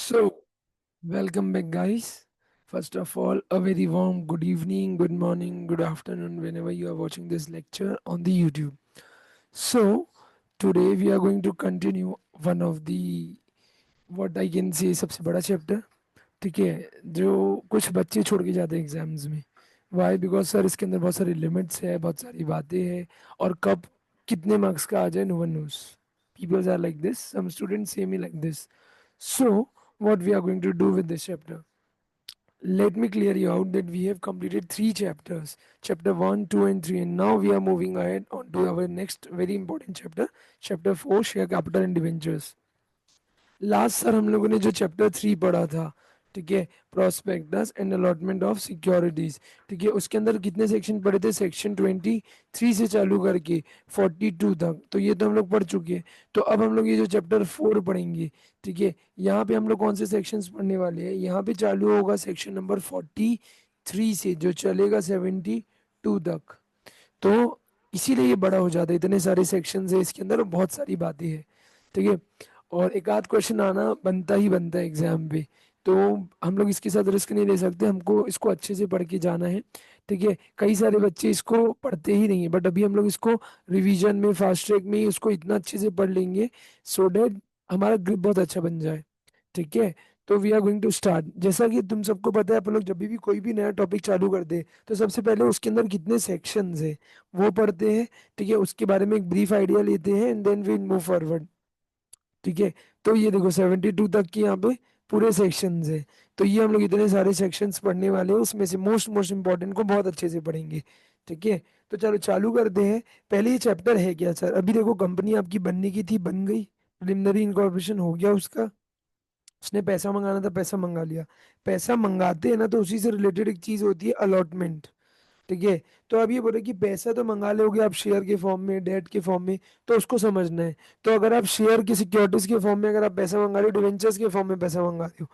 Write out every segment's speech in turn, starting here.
So, welcome back, guys. First of all, a very warm good evening, good morning, good afternoon, whenever you are watching this lecture on the YouTube. So, today we are going to continue one of the what I can say सबसे बड़ा chapter, ठीक है, जो कुछ बच्चे छोड़ के जाते हैं एग्जाम्स में। वाई? बिकॉज सर इसके अंदर बहुत सारी लिमिट्स है, बहुत सारी बातें हैं, और कब कितने मार्क्स का आ जाए no one knows. Peoples are like this, some students say me like this. So, what we are going to do with this chapter? Let me clear you out that we have completed three chapters, chapter 1, 2, and 3, and now we are moving ahead on to our next very important chapter, chapter 4, share capital and debentures. Last sir हम लोगों ने जो chapter 3 पढ़ा था, ठीक है, prospectus and allotment of securities, ठीक है, उसके अंदर कितने सेक्शन पढ़े थे? सेक्शन 23 से चालू करके 42 तक, तो ये तो हम लोग पढ़ चुके हैं। तो अब हम लोग ये जो चैप्टर 4 पढ़ेंगे, ठीक है, यहाँ पे हम लोग कौन से सेक्शंस पढ़ने वाले हैं? यहाँ पे चालू होगा सेक्शन नंबर 43 से जो चलेगा 72 तक। तो इसीलिए ये बड़ा हो जाता है, इतने सारे सेक्शंस है इसके अंदर और बहुत सारी बातें हैं, ठीक है। और एक आध क्वेश्चन आना बनता ही बनता है एग्जाम पे। तो हम लोग इसके साथ रिस्क नहीं ले सकते, हमको इसको अच्छे से पढ़ के जाना है, ठीक है। कई सारे बच्चे इसको पढ़ते ही नहीं है, बट अभी हम लोग इसको रिवीजन में फास्ट ट्रैक में ही उसको इतना अच्छे से पढ़ लेंगे सो डैट हमारा ग्रिप बहुत अच्छा बन जाए, ठीक है। तो we are going to start. जैसा कि तुम सबको पता है, अपन लोग जब भी कोई भी नया टॉपिक चालू करते हैं तो सबसे पहले उसके अंदर कितने सेक्शंस है वो पढ़ते हैं, ठीक है, उसके बारे में एक ब्रीफ आइडिया लेते हैं and then we move forward, ठीक है। तो ये देखो 72 तक की यहाँ पे पूरे सेक्शंस है। तो ये हम लोग इतने सारे सेक्शंस पढ़ने वाले हैं, उसमें से मोस्ट मोस्ट इंपॉर्टेंट को बहुत अच्छे से पढ़ेंगे, ठीक है। तो चलो चालू करते हैं। पहले ये चैप्टर है क्या सर? अभी देखो कंपनी आपकी बनने की थी, बन गई, प्रिलिमिनरी इनकॉर्पोरेशन हो गया उसका, उसने पैसा मंगाना था, पैसा मंगा लिया। पैसा मंगाते हैं ना, तो उसी से रिलेटेड एक चीज होती है अलॉटमेंट, ठीक है। तो अब ये बोले कि पैसा तो मंगा लोगे आप शेयर के फॉर्म में, डेट के फॉर्म में, तो उसको समझना है। तो अगर आप शेयर की सिक्योरिटीज के फॉर्म में अगर आप पैसा मंगा रहे हो, डिवेंचर्स के फॉर्म में पैसा मंगा रहे हो,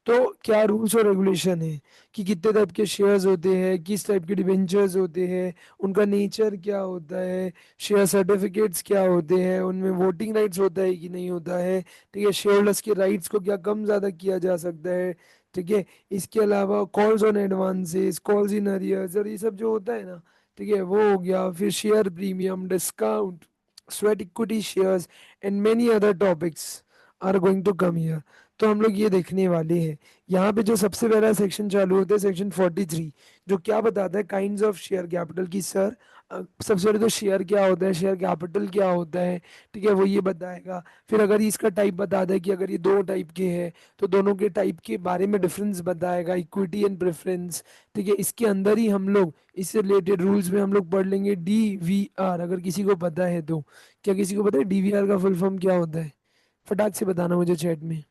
तो क्या रूल्स और रेगुलेशन है कि कितने टाइप के शेयर्स होते हैं, किस टाइप के डिवेंचर्स होते हैं, उनका नेचर क्या होता है, शेयर सर्टिफिकेट्स क्या होते हैं, उनमें वोटिंग राइट्स होता है कि नहीं होता है, ठीक है, शेयर होल्डर्स के राइट्स को क्या कम ज्यादा किया जा सकता है, ठीक है। इसके अलावा calls on advances, calls in arrears और ये सब जो होता है ना, ठीक है, वो हो गया। फिर share premium, discount, sweat equity shares and many other topics are going to come here. तो हम लोग ये देखने वाले हैं। यहाँ पे जो सबसे पहला सेक्शन चालू होता है सेक्शन 43, जो क्या बताता है काइंड्स ऑफ शेयर कैपिटल की सर। सबसे पहले तो शेयर क्या होता है, शेयर कैपिटल क्या होता है, ठीक है, वो ये बताएगा। फिर अगर ये इसका टाइप बता दे कि अगर ये दो टाइप के हैं तो दोनों के टाइप के बारे में डिफरेंस बताएगा, इक्विटी एंड प्रेफरेंस, ठीक है। इसके अंदर ही हम लोग इससे रिलेटेड रूल्स में हम लोग पढ़ लेंगे DVR, अगर किसी को पता है तो। क्या किसी को पता है DVR का फुल फॉर्म क्या होता है? फटाक से बताना मुझे चैट में।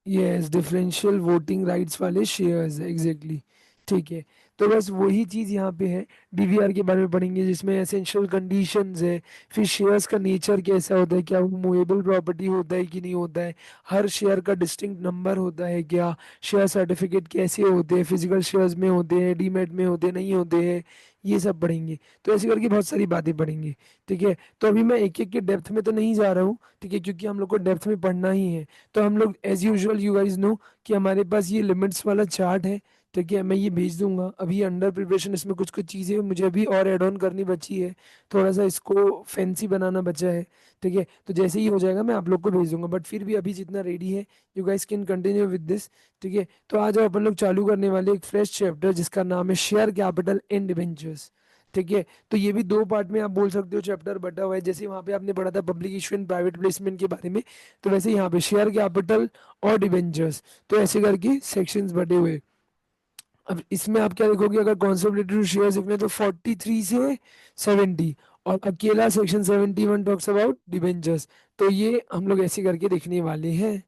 यस, डिफरेंशियल वोटिंग राइट्स वाले शेयर्स, एग्जैक्टली, ठीक है। तो बस वही चीज़ यहाँ पे है। DVR के बारे में पढ़ेंगे जिसमें एसेंशियल कंडीशंस है, फिर शेयर्स का नेचर कैसा होता है, क्या वो मूवेबल प्रॉपर्टी होता है कि नहीं होता है, हर शेयर का डिस्टिंक्ट नंबर होता है क्या, शेयर सर्टिफिकेट कैसे होते हैं, फिजिकल शेयर्स में होते हैं, डीमेट में होते नहीं होते हैं, ये सब पढ़ेंगे। तो ऐसे करके बहुत सारी बातें पढ़ेंगे, ठीक है। तो अभी मैं एक एक के डेप्थ में तो नहीं जा रहा हूँ, ठीक है, क्योंकि हम लोग को डेप्थ में पढ़ना ही है। तो हम लोग as usual, you guys know कि हमारे पास ये लिमिट्स वाला चार्ट है, ठीक है, मैं ये भेज दूंगा। अभी अंडर प्रिपरेशन इसमें कुछ कुछ चीज़ें मुझे अभी और ऐड ऑन करनी बची है, थोड़ा सा इसको फैंसी बनाना बचा है, ठीक है। तो जैसे ही हो जाएगा मैं आप लोग को भेज दूंगा, बट फिर भी अभी जितना रेडी है you guys can continue with this, ठीक है। तो आज अपन लोग चालू करने वाले एक फ्रेश चैप्टर जिसका नाम है शेयर कैपिटल एंड डिबेंचर्स, ठीक है। तो ये भी दो पार्ट में आप बोल सकते हो चैप्टर बटा हुआ है, जैसे वहां पे आपने पढ़ा था public issue and private placement के बारे में, तो वैसे यहाँ पे शेयर कैपिटल और डिबेंचर्स, तो ऐसे करके सेक्शंस बटे हुए। अब इसमें आप क्या देखोगे, अगर कॉन्सोलिडेटेड शेयर्स लिखने तो 43 से 70, और अकेला सेक्शन 71 टॉक्स अबाउट डिबेंचर्स। तो ये हम लोग ऐसे करके देखने वाले हैं,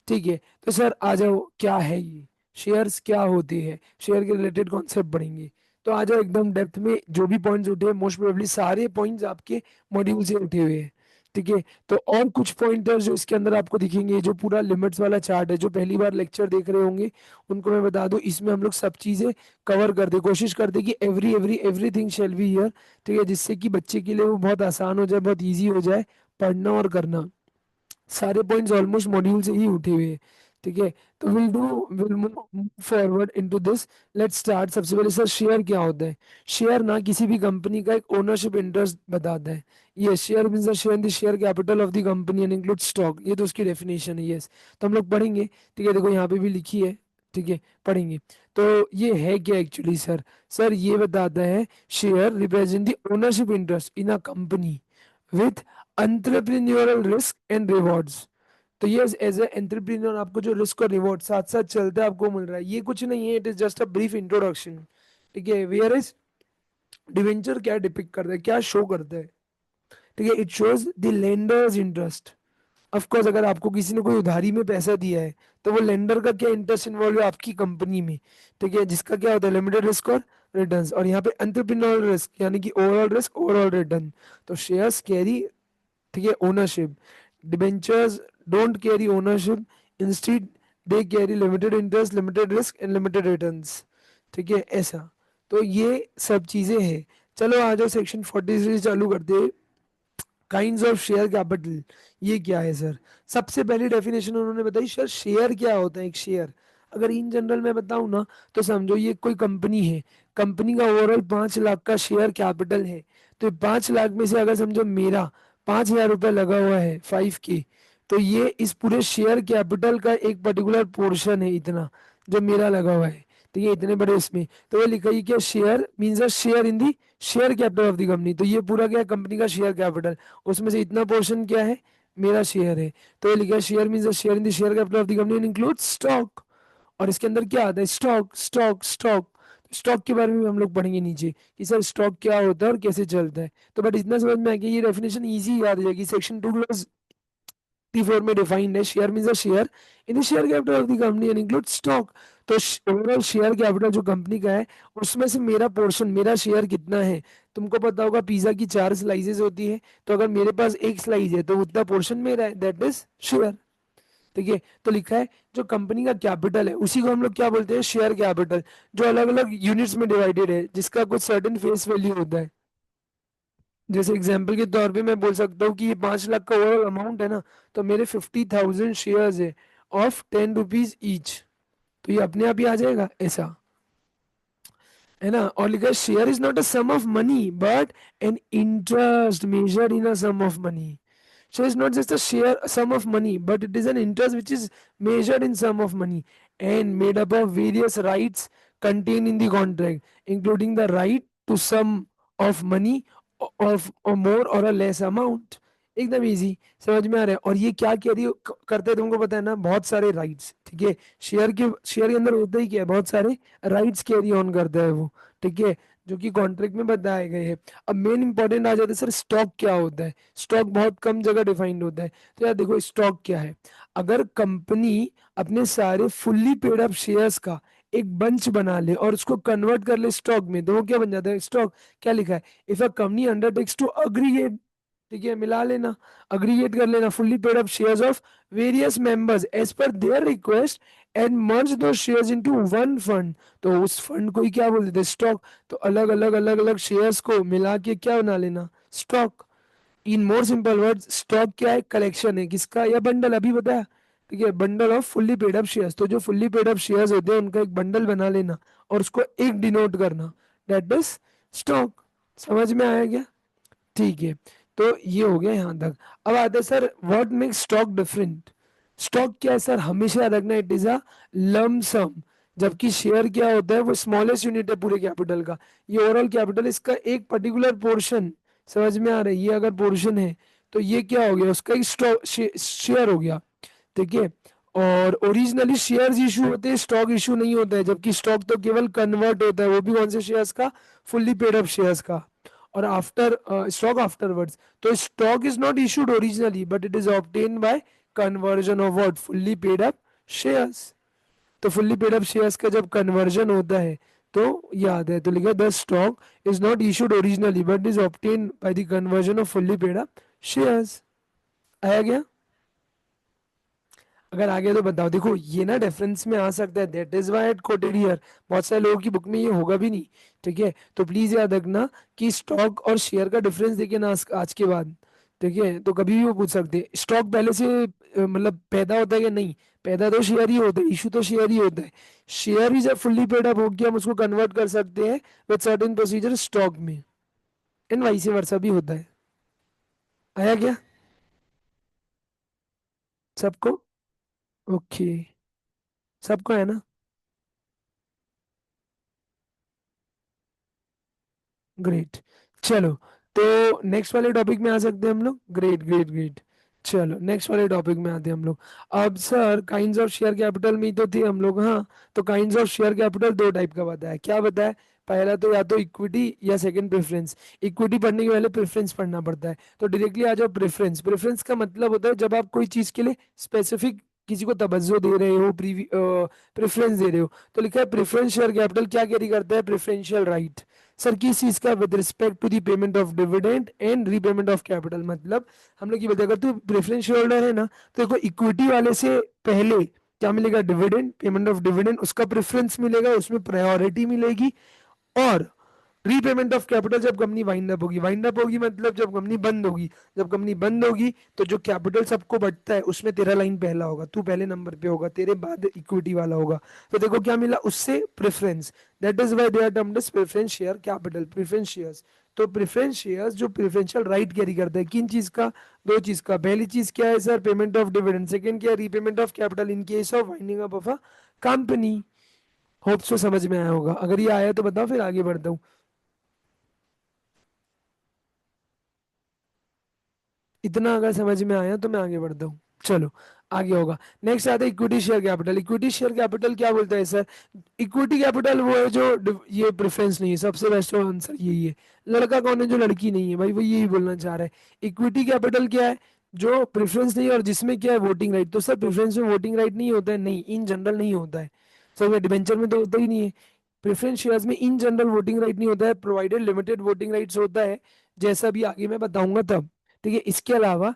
ठीक है। तो सर आ जाओ, क्या है ये शेयर्स, क्या होते हैं, शेयर के रिलेटेड कॉन्सेप्ट पढ़ेंगे। तो आ जाओ एकदम डेप्थ में, जो भी पॉइंट्स उठे मोस्ट प्रोबेबली सारे पॉइंट्स आपके मॉड्यूल से उठे हुए हैं, ठीक है। तो और कुछ पॉइंटर्स जो इसके अंदर आपको दिखेंगे, जो पूरा लिमिट्स वाला चार्ट है, जो पहली बार लेक्चर देख रहे होंगे उनको मैं बता दूं, इसमें हम लोग सब चीजें कवर कर दे, कोशिश करते कि एवरीथिंग शेल बी हियर। ठीक है, जिससे कि बच्चे के लिए वो बहुत आसान हो जाए, बहुत ईजी हो जाए पढ़ना और करना। सारे पॉइंट्स ऑलमोस्ट मॉड्यूल से ही उठे हुए हैं। ठीक है, तो will move forward into this. Let's start. सबसे पहले सर, शेयर क्या होता है? शेयर ना किसी भी कंपनी का एक ओनरशिप इंटरेस्ट बताता है। ये share means the share in the share capital of the company and include stock, ये तो उसकी डेफिनेशन है। यस, तो हम लोग पढ़ेंगे। ठीक है, देखो यहाँ पे भी लिखी है। ठीक है, पढ़ेंगे। तो ये है क्या एक्चुअली सर? सर ये बताता है, share represent the ownership interest in a company with entrepreneurial risk and rewards. तो ये एज ए एंटरप्रेन्योर आपको जो रिस्क और रिवॉर्ड साथ साथ चलते हैं आपको मिल रहा है, ये कुछ नहीं है, it is just a brief introduction. ठीक है, वेयर इज डिवेंचर क्या डिपिक्ट करता है, क्या शो करता है? ठीक है, it shows the lenders interest. Of course, अगर आपको किसी ने कोई उधारी में पैसा दिया है, तो वो लेंडर का क्या इंटरेस्ट इन्वॉल्व है आपकी कंपनी में। ठीक है, जिसका क्या होता है लिमिटेड रिस्क और रिटर्न्स, और यहाँ पे एंटरप्रेन्योरल रिस्क यानी कि ओवरऑल रिस्क ओवरऑल रिटर्न। तो शेयर्स कैरी, ठीक है, ownership. Debentures don't carry ownership, instead they carry limited interest, limited risk and limited returns. ठीक है, ऐसा। तो ये सब चीजें हैं। चलो आ जाओ, सेक्शन 43 चालू करते हैं। काइंड्स ऑफ शेयर कैपिटल, ये क्या है सर? सबसे पहली डेफिनेशन उन्होंने बताई सर, शेयर क्या होता है? एक शेयर, अगर इन जनरल मैं बताऊं ना, तो समझो ये कोई कंपनी है, कंपनी का ओवरऑल 5 लाख का शेयर कैपिटल है। तो 5 लाख में से अगर समझो मेरा 5,000 रुपये लगा हुआ है, 5K, तो ये इस पूरे शेयर कैपिटल का एक पर्टिकुलर पोर्शन है, इतना जो मेरा लगा हुआ है। तो ये इतने बड़े इसमें, तो ये लिखा है क्या? Share means a share in the share capital of the company. तो ये पूरा क्या है? कंपनी का शेयर कैपिटल, उसमें से इतना पोर्शन क्या है? मेरा शेयर है। तो ये लिखा है share means the share in the share capital of the company and include stock. और इसके अंदर क्या आता है? Stock stock stock. स्टॉक के बारे में भी हम लोग पढ़ेंगे नीचे कि सर स्टॉक क्या होता है और कैसे चलता है। तो बट इतना समझ में आ गया, ये डेफिनेशन इजी याद हो जाएगी। सेक्शन 2 क्लास 4 में डिफाइंड है, share means a share in the share capital of the company and include stock. तो ओवरऑल शेयर कैपिटल जो कंपनी का है, उसमें से मेरा पोर्शन, मेरा शेयर कितना है? तुमको पता होगा पिज्जा की 4 स्लाइसेस होती है, तो अगर मेरे पास एक स्लाइस है तो उतना पोर्शन मेरा है, दैट इज शेयर। ठीक है, तो लिखा है जो कंपनी का कैपिटल है उसी को हम लोग क्या बोलते हैं? शेयर कैपिटल, जो अलग अलग यूनिट्स में डिवाइडेड है, जिसका कुछ सर्टेन फेस वैल्यू होता है। जैसे एग्जाम्पल के तौर पे मैं बोल सकता हूँ कि ये 5 लाख का ओवरऑल अमाउंट है ना, तो मेरे 50,000 शेयर्स है ऑफ 10 रुपीज ईच। तो ये अपने आप ही आ जाएगा ऐसा, है ना। और लिखा है share is not a sum of money but an interest measured in a sum of money. So it's not just a share a sum of money, but it is an interest which is measured in sum of money and made up of various rights contained in the contract, including the right to sum of money of or more or a less amount. एकदम easy, समझ में आ रहा है। और ये क्या कह रही करते हैं तुमको पता है ना, बहुत सारे राइट्स। ठीक है, शेयर के अंदर होता ही क्या है? बहुत सारे राइट्स कैरी ऑन करता है वो। ठीक है, जो कि कॉन्ट्रैक्ट में बताए गए हैं। अब मेन इंपॉर्टेंट आ जाता है सर, स्टॉक क्या होता है? स्टॉक बहुत कम जगह डिफाइंड होता है। तो यार देखो, स्टॉक क्या है? अगर कंपनी अपने सारे फुल्ली पेड अप शेयर्स का एक बंच बना ले और उसको कन्वर्ट कर ले स्टॉक में, तो वो क्या बन जाता है? स्टॉक। क्या लिखा है? If a company undertakes to aggregate, ठीक है, मिला लेना, अग्रीगेट कर लेना fully paid up shares of various members as per their request and merge दो शेयर्स इनटू वन फंड, तो उस फंड को ही क्या बोल देते हैं? स्टॉक। तो अलग अलग शेयर्स को मिला के क्या बना लेना? स्टॉक। इन मोर सिंपल वर्ड, स्टॉक क्या है? कलेक्शन है किसका? या बंडल, अभी बताया। ठीक है, bundle off fully paid up shares. तो जो फुल्ली पेड अप शेयर्स होते हैं उनका एक बंडल बना लेना और उसको एक डिनोट करना, दैट इज स्टॉक। समझ में आया क्या? ठीक है, तो ये हो गया यहाँ तक। अब आता है sir, what makes stock different? Stock क्या है सर? हमेशा याद रखना, इट इज अ लमसम। जबकि शेयर क्या होता है? वो स्मॉलेस्ट यूनिट है पूरे कैपिटल का। ये ओवरऑल कैपिटल, इसका एक पर्टिकुलर पोर्शन। समझ में आ रहा है? ये अगर पोर्शन है तो ये क्या हो गया? उसका एक स्टॉक शेयर हो गया। ठीक है, और ओरिजिनली शेयर्स इशू होते हैं, स्टॉक इशू नहीं होता है। जबकि स्टॉक तो केवल कन्वर्ट होता है, वो भी कौन से शेयर्स का? फुल्ली पेड अप शेयर्स का। और आफ्टर स्टॉक आफ्टरवर्ड्स, तो stock is not issued originally but it is obtain bye conversion of what? Fully paid up shares. तो फुल्ली पेड अप शेयर्स का जब कन्वर्जन होता है तो याद है, तो लिखा the stock is not issued originally but is obtain by the conversion off fully paid up shares. आया गया? अगर आ गया तो बताओ। देखो ये ना रेफरेंस में आ सकता है, that is why it coated here. बहुत सारे लोगों की बुक में ये होगा भी नहीं। ठीक है, तो प्लीज याद रखना कि स्टॉक और शेयर का डिफरेंस देखिए ना आज के बाद। ठीक है, तो कभी भी वो पूछ सकते हैं स्टॉक पहले से मतलब पैदा होता है या नहीं। पैदा तो शेयर ही होता है, इशू तो शेयर ही होता है। शेयर ही जब फुल्ली पेड अप हो गया हम उसको कन्वर्ट कर सकते हैं विद सर्टेन प्रोसीजर स्टॉक में। एंड वाइस वर्सा भी होता है। आया क्या सबको? ओके, सबको है ना? ग्रेट। चलो, तो नेक्स्ट वाले टॉपिक में आ सकते हैं हम लोग। Great great great. चलो नेक्स्ट वाले टॉपिक में आते हैं हम लोग। अब sir kinds of share capital में ही तो थे हम लोग, हाँ। तो काइंड्स ऑफ शेयर कैपिटल दो टाइप का बताया, क्या बताया? पहला तो या तो इक्विटी या सेकंड प्रेफरेंस। इक्विटी पढ़ने के पहले प्रेफरेंस पढ़ना पड़ता है। तो डायरेक्टली आ जाओ प्रेफरेंस। प्रेफरेंस का मतलब होता है जब आप कोई चीज के लिए स्पेसिफिक किसी को तवज्जो दे रहे हो, प्रेफरेंस दे रहे हो। तो लिखा है प्रेफरेंस शेयर कैपिटल क्या कैरी करता है? Preferential right. सर किस चीज का? With respect to the payment of dividend and repayment of capital. मतलब हम लोग ये बताया, अगर तू प्रेफरेंस शेयर होल्डर है ना, तो देखो इक्विटी वाले से पहले क्या मिलेगा? डिविडेंड, पेमेंट ऑफ डिविडेंड, उसका प्रेफरेंस मिलेगा, उसमें प्रायोरिटी मिलेगी। और रीपेमेंट ऑफ कैपिटल जब कंपनी वाइंड अप होगी। वाइंड अप होगी मतलब जब कंपनी बंद होगी। जब कंपनी बंद होगी तो जो कैपिटल सबको बचता है उसमें तेरा लाइन पहला होगा, तू पहले नंबर पे होगा, तेरे बाद इक्विटी वाला होगा। तो देखो क्या मिला उससे? Preference. That is why they are termed as preference share capital, preference shares. तो प्रेफरेंस शेयर्स जो प्रेफरेंशियल राइट कैरी करता है, किन चीज का? दो चीज का। पहली चीज क्या है sir? Payment of dividend. Second क्या है? Repayment of capital in case of winding up of a company. Hope so समझ में आया होगा। अगर ये आया तो बताओ, फिर आगे बढ़ता हूँ। इतना अगर समझ में आया तो मैं आगे बढ़ता हूँ। चलो आगे होगा। नेक्स्ट आता है equity share capital. Equity share capital क्या बोलता है सर? इक्विटी कैपिटल वो है जो ये प्रेफरेंस नहीं है, सबसे बेस्ट आंसर यही है। लड़का कौन है जो लड़की नहीं है? भाई वो यही बोलना चाह रहा है। इक्विटी कैपिटल क्या है? जो प्रेफरेंस नहीं है और जिसमें क्या है? Voting right. तो सर प्रेफरेंस में वोटिंग राइट नहीं होता है? नहीं, इन जनरल नहीं होता है। सर डिबेंचर में तो होता ही नहीं है। प्रेफरेंस शेयर्स में इन जनरल वोटिंग राइट नहीं होता है, प्रोवाइडेड लिमिटेड वोटिंग राइट्स होता है, जैसा भी आगे मैं बताऊंगा तब। ठीक है, इसके अलावा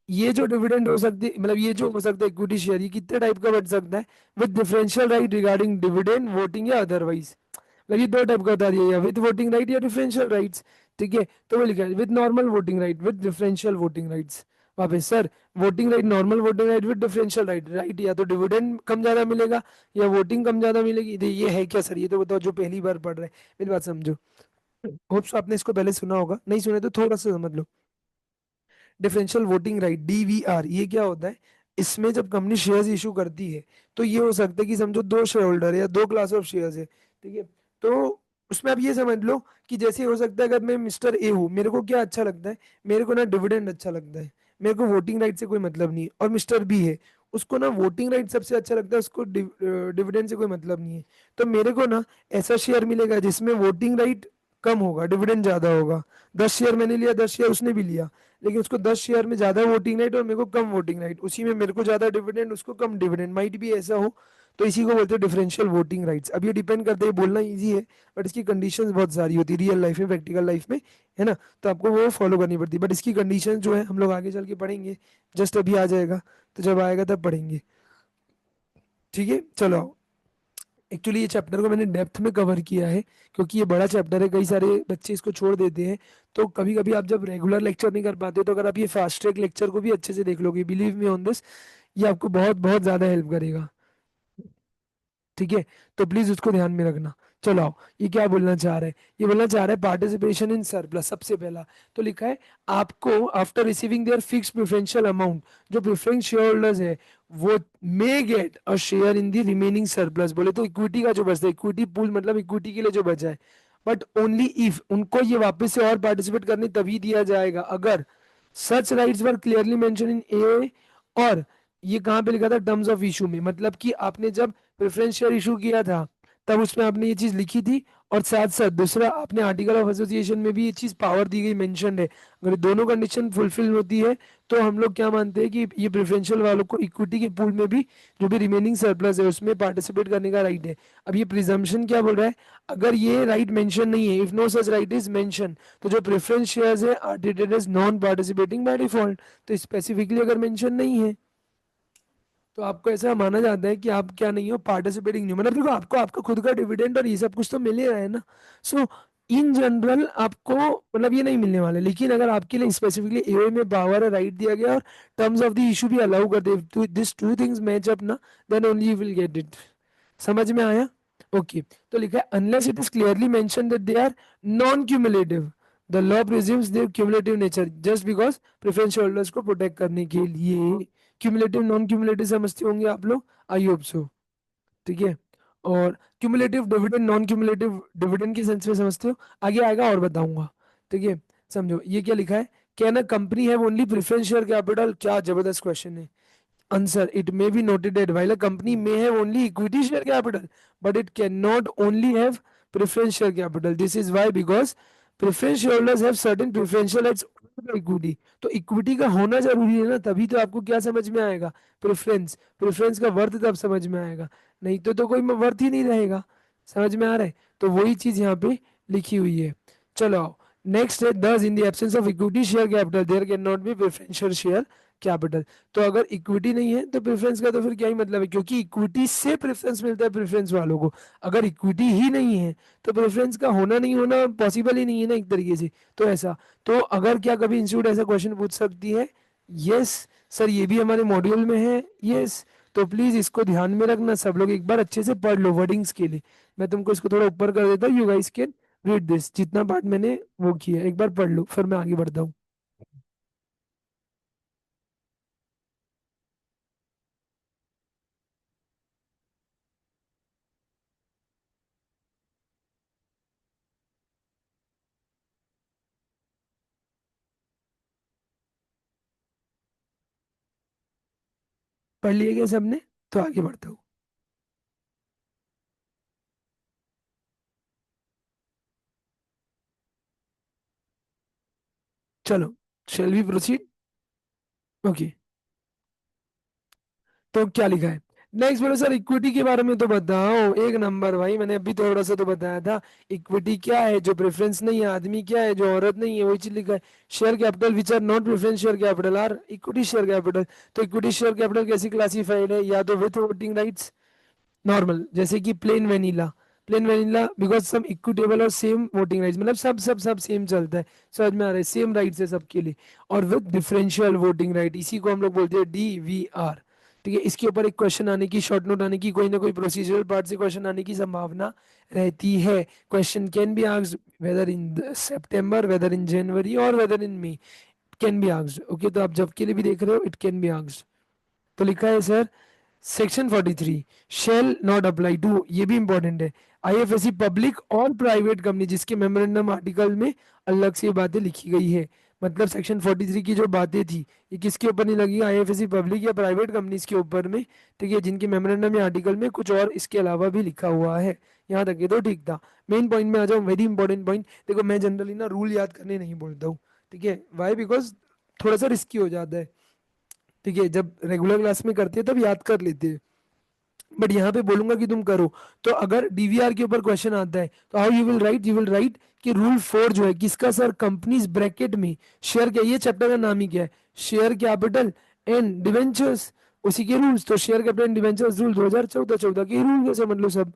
ये जो डिविडेंड हो सकती है, मतलब ये जो हो सकता है इक्विटी शेयर, ये कितने टाइप का बच सकता है? With differential right regarding dividend, voting या अदरवाइज। मतलब ये दो टाइप का बता दिया, या विद वोटिंग राइट या डिफरेंशियल राइट्स। ठीक है, तो वो लिखा है with normal voting right, with differential voting rights. वापस sir, voting right, normal voting right with differential right. Right या तो डिविडेंड कम ज्यादा मिलेगा या वोटिंग कम ज्यादा मिलेगी। ये है क्या सर? ये तो बताओ जो पहली बार पढ़ रहे हैं, मेरी बात समझो। होप्स आपने इसको पहले सुना होगा, नहीं सुने तो थोड़ा सा समझ लो। डिफरेंशियल वोटिंग राइट, डीवीआर, ये क्या होता है? इसमें जब कंपनी शेयर्स इशू करती है तो ये हो सकता है कि समझो दो शेयर होल्डर है या दो क्लास ऑफ शेयर्स है। ठीक है, तो उसमें आप ये समझ लो कि जैसे हो सकता है अगर मैं मिस्टर ए हूँ, मेरे को क्या अच्छा लगता है? मेरे को ना डिविडेंड अच्छा लगता है, मेरे को वोटिंग राइट से कोई मतलब नहीं है। और मिस्टर बी है, उसको ना वोटिंग राइट सबसे अच्छा लगता है, उसको डिविडेंड से कोई मतलब नहीं है। तो मेरे को ना ऐसा शेयर मिलेगा जिसमें वोटिंग राइट कम होगा, डिविडेंड ज्यादा होगा। 10 शेयर मैंने लिया, 10 शेयर उसने भी लिया, लेकिन उसको 10 शेयर में ज्यादा वोटिंग राइट और मेरे को कम वोटिंग राइट, उसी में मेरे को ज्यादा डिविडेंड उसको कम डिविडेंड, माइट भी ऐसा हो। तो इसी को बोलते हैं डिफरेंशियल वोटिंग राइट्स। अब ये डिपेंड करता है, बोलना इजी है बट इसकी कंडीशंस बहुत सारी होती है रियल लाइफ में, प्रैक्टिकल लाइफ में, है ना। तो आपको वो फॉलो करनी पड़ती है, बट इसकी कंडीशन जो है हम लोग आगे चल के पढ़ेंगे। जस्ट अभी आ जाएगा, तो जब आएगा तब पढ़ेंगे। ठीक है, चलो। एक्चुअली ये चैप्टर को मैंने डेप्थ में कवर किया है क्योंकि ये बड़ा चैप्टर है, कई सारे बच्चे इसको छोड़ देते हैं। तो कभी कभी आप जब रेगुलर लेक्चर नहीं कर पाते, तो अगर आप ये फास्ट ट्रैक लेक्चर को भी अच्छे से देख लोगे, बिलीव मी ऑन दिस, ये आपको बहुत बहुत ज्यादा हेल्प करेगा। ठीक है, तो प्लीज उसको ध्यान में रखना। चलो आओ, ये क्या बोलना चाह रहा है? ये बोलना चाह रहा है पार्टिसिपेशन इन सरप्लस। सबसे पहला तो लिखा है आपको after receiving their fix preferential amount, जो प्रेफरेंस शेयर होल्डर्स है वो may get a share in the remaining surplus. बोले तो इक्विटी का जो बचता है, इक्विटी पूल मतलब इक्विटी के लिए जो बचा है, बट ओनली इफ उनको ये वापस से और पार्टिसिपेट करने तभी दिया जाएगा अगर such rights were clearly mention in A. और ये कहाँ पे लिखा था? टर्म्स ऑफ इशू में। मतलब कि आपने जब प्रेफरेंस शेयर इशू किया था तब उसमें आपने ये चीज लिखी थी। और साथ साथ दूसरा, आपने आर्टिकल ऑफ एसोसिएशन में भी ये चीज पावर दी गई, मेंशन्ड है। अगर ये दोनों कंडीशन फुलफिल होती है तो हम लोग क्या मानते हैं कि ये प्रेफरेंशियल वालों को इक्विटी के पूल में भी जो भी रिमेनिंग सरप्लस है उसमें पार्टिसिपेट करने का राइट है। अब ये प्रिजम्पशन क्या बोल रहा है, अगर ये राइट मेंशन नहीं है, if no such right is mention, तो जो प्रेफरेंस शेयर्स है are treated as non participating by default. तो स्पेसिफिकली अगर मेंशन नहीं है तो आपको ऐसा माना जाता है कि आप क्या नहीं हो, पार्टिसिपेटिंग नहीं हो। मतलब देखो, आपको आपका खुद का डिविडेंड और ये सब कुछ तो मिल ही रहा है ना। सो इन जनरल आपको मतलब ये नहीं मिलने वाला, लेकिन अगर आपके लिए स्पेसिफिकली एओए में पावर है, राइट दिया गया और टर्म्स ऑफ द इशू भी अलाउ कर दे, this two things match up ना, then only you will get it. समझ में आया? ओके। तो लिखा है unless it is clearly mention that they are non cumulative, the law presumes their cumulative nature, just because preference holders को protect करने के लिए। क्यूमुलेटिव नॉन क्यूमुलेटिव समझते होंगे आप लोग, आई होप सो। ठीक है। और cumulative dividend non cumulative dividend के सेंस में समझते हो, आगे आएगा और बताऊंगा। ठीक है। समझो ये क्या लिखा है, can a company have only preference share capital? क्या जबरदस्त क्वेश्चन है। Answer: It may be noted that while a company may have only equity share capital, but it cannot only have preference share capital. This is why, because preference shareholders have certain preferential rights over equity. तो equity का होना जरूरी है ना, तभी तो आपको क्या समझ में आएगा, प्रेफरेंस। प्रेफरेंस का वर्थ तब समझ में आएगा, नहीं तो कोई वर्थ ही नहीं रहेगा। समझ में आ रहा है? तो वही चीज यहाँ पे लिखी हुई है। चलो नेक्स्ट है, दस in the absence of equity share capital there can not be preferential share capital. तो अगर इक्विटी नहीं है तो प्रेफरेंस का तो फिर क्या ही मतलब है, क्योंकि इक्विटी से प्रेफरेंस मिलता है प्रेफरेंस वालों को। अगर इक्विटी ही नहीं है तो प्रेफरेंस का होना नहीं होना पॉसिबल ही नहीं है ना एक तरीके से। तो ऐसा, तो अगर क्या कभी इंस्टीट्यूट ऐसा क्वेश्चन पूछ सकती है? यस सर, ये भी हमारे मॉड्यूल में है। यस। तो प्लीज इसको ध्यान में रखना, सब लोग एक बार अच्छे से पढ़ लो वर्डिंग्स के लिए। मैं तुमको इसको थोड़ा ऊपर कर देता हूँ, you guys can read this, जितना पार्ट मैंने वो किया एक बार पढ़ लो, फिर मैं आगे बढ़ता हूँ। पढ़ लिए क्या सबने? तो आगे बढ़ता हूँ। चलो, शेल वी प्रोसीड? ओके। तो क्या लिखा है? नेक्स्ट बोलो सर, इक्विटी के बारे में तो बताओ। एक नंबर भाई, मैंने अभी थोड़ा सा तो बताया था। इक्विटी क्या है? जो प्रेफरेंस नहीं है, आदमी क्या है? जो औरत नहीं है, वही चीज लिखा है। Share capital which are not preference share capital are equity share capital. तो इक्विटी शेयर कैपिटल कैसी क्लासिफाइड है? या तो विथ वोटिंग राइट्स, नॉर्मल जैसे कि plain vanilla. Plain vanilla because some equitable और सेम वोटिंग राइट्स, मतलब सब सेम चलता है। समझ में आ रहा है? सेम राइट्स है सबके लिए। और विद डिफरेंशियल वोटिंग राइट, इसी को हम लोग बोलते हैं DVR। ठीक है। इसके ऊपर एक क्वेश्चन आने की, शॉर्ट नोट आने की, कोई ना कोई प्रोसीजरल पार्ट से क्वेश्चन आने की संभावना रहती है। Question can be asked weather in September, weather in January और weather in May, can be asked. Okay, तो आप जब के लिए भी देख रहे हो, इट कैन बी आस्क्ड। तो लिखा है sir, section 43 shall not apply to, ये भी इंपॉर्टेंट है, IFSC पब्लिक और प्राइवेट कंपनी जिसके मेमोरेंडम आर्टिकल में अलग से ये बातें लिखी गई है। मतलब सेक्शन 43 की जो बातें थी, ये किसके ऊपर नहीं लगी? IFSC पब्लिक या प्राइवेट कंपनीज के ऊपर में। ठीक है, जिनके मेमोरेंडम या आर्टिकल में कुछ और इसके अलावा भी लिखा हुआ है। यहाँ तक ये तो ठीक था। मेन पॉइंट में आ जाओ, वेरी इंपॉर्टेंट पॉइंट। देखो, मैं जनरली ना रूल याद करने नहीं बोलता हूँ। ठीक है, वाई? बिकॉज थोड़ा सा रिस्की हो जाता है। ठीक है, जब रेगुलर क्लास में करते हैं तब याद कर लेते हैं, बट यहाँ पे बोलूंगा कि तुम करो। तो अगर DVR के ऊपर क्वेश्चन आता है तो how you will write? You will write कि रूल 4 जो है किसका सर? कंपनीज ब्रैकेट में शेयर, क्या ये चैप्टर का नाम ही क्या है? शेयर कैपिटल एंड डिवेंचर्स, उसी के रूल्स। तो share capital and debentures rule 2014 14 के रूल जैसे समझ लो सब।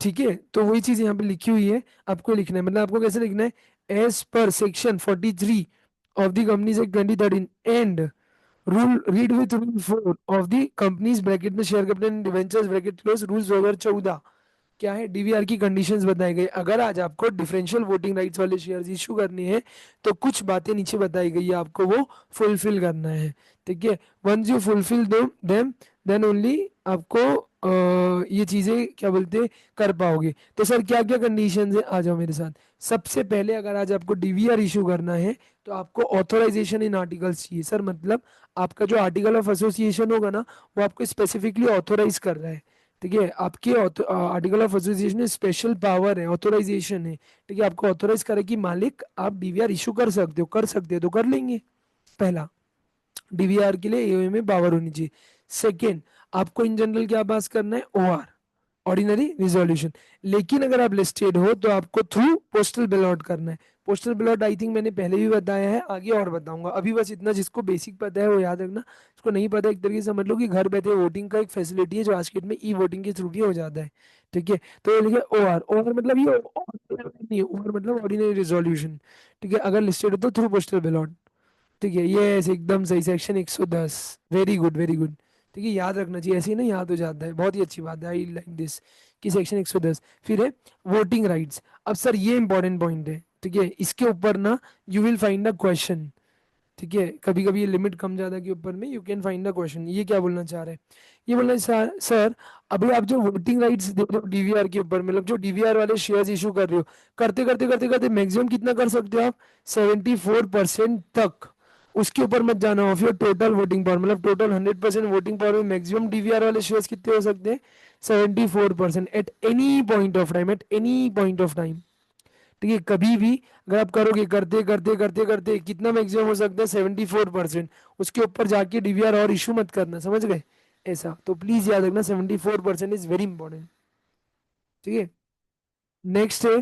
ठीक है, तो वही चीज यहाँ पे लिखी हुई है, आपको लिखना है। मतलब आपको कैसे लिखना है? As per section 43 of the Companies Act 2013 and rule, read with rule 4 of the companies bracket में share capital and debentures bracket close rules 2014। क्या है? DVR की कंडीशंस बताई गई। अगर आज आपको डिफरेंशियल वोटिंग राइट्स वाले शेयर्स इशू करने हैं तो कुछ बातें नीचे बताई गई है, आपको वो फुलफिल करना है। ठीक है, once you fulfil them then only आपको ये चीजें क्या बोलते हैं कर पाओगे। तो सर क्या क्या कंडीशंस है, आ जाओ मेरे साथ। सबसे पहले, अगर आज आपको DVR इशू करना है तो आपको ऑथोराइजेशन इन आर्टिकल्स चाहिए सर। मतलब आपका जो आर्टिकल ऑफ एसोसिएशन होगा ना, वो आपको स्पेसिफिकली ऑथोराइज कर रहा है। ठीक है, आपके आर्टिकल ऑफ एसोसिएशन में स्पेशल पावर है, ऑथोराइजेशन है, ठीक है, आपको ऑथोराइज करे कि मालिक आप डीवीआर इशू कर सकते हो, कर सकते हो तो कर लेंगे। पहला, डीवीआर के लिए एओए में पावर होनी चाहिए। सेकेंड, आपको इन जनरल क्या पास करना है, ओआर, ऑर्डिनरी रिजोल्यूशन। लेकिन अगर आप लिस्टेड हो तो आपको थ्रू पोस्टल बैलॉट करना है। पोस्टल बैलॉट आई थिंक मैंने पहले भी बताया है, आगे और बताऊंगा। अभी बस इतना जिसको बेसिक पता है वो याद रखना, जिसको नहीं पता एक तरीके से समझ लो कि घर बैठे वोटिंग का एक फैसिलिटी है जो आज के डेट में ई वोटिंग के थ्रू ही हो जाता है। ठीक है, तो ये लिखे ओआर, ओआर मतलब ये नहीं, ओआर मतलब ऑर्डिनरी रिजोल्यूशन। ठीक है, अगर लिस्टेड हो तो थ्रू पोस्टल बैलॉट। ठीक है, ये ऐसे एकदम सही, section 110, very good very good. ठीक है, याद रखना चाहिए, ऐसे ही ना याद हो जाता है, बहुत ही अच्छी बात है, आई लाइक दिस, कि सेक्शन 110। फिर है वोटिंग राइट्स। अब सर ये इंपॉर्टेंट पॉइंट है, ठीक है, इसके ऊपर ना you will find a question. ठीक है, कभी कभी ये लिमिट कम ज्यादा के ऊपर में you can find a question. ये क्या बोलना चाह रहे हैं, ये बोलना है सर अभी आप जो वोटिंग राइट्स दे रहे हो डीवीआर के ऊपर, मतलब जो डीवीआर वाले शेयर्स इशू कर रहे हो, करते करते करते करते मैक्सिमम कितना कर सकते हो आप, 74% तक। उसके ऊपर मत जाना of your total voting power, मतलब टोटल 100% वोटिंग पावर में मैक्सिमम डीवीआर वाले शेयर्स कितने हो सकते हैं, 74% at any point of time, at any point of time. ठीक है, कभी भी अगर आप करोगे, करते करते करते करते कितना मैक्सिमम हो सकता है, 74%। उसके ऊपर जाके डीवीआर और इशू मत करना, समझ गए, ऐसा तो प्लीज याद रखना, 74% इज वेरी इंपॉर्टेंट। ठीक है, नेक्स्ट है,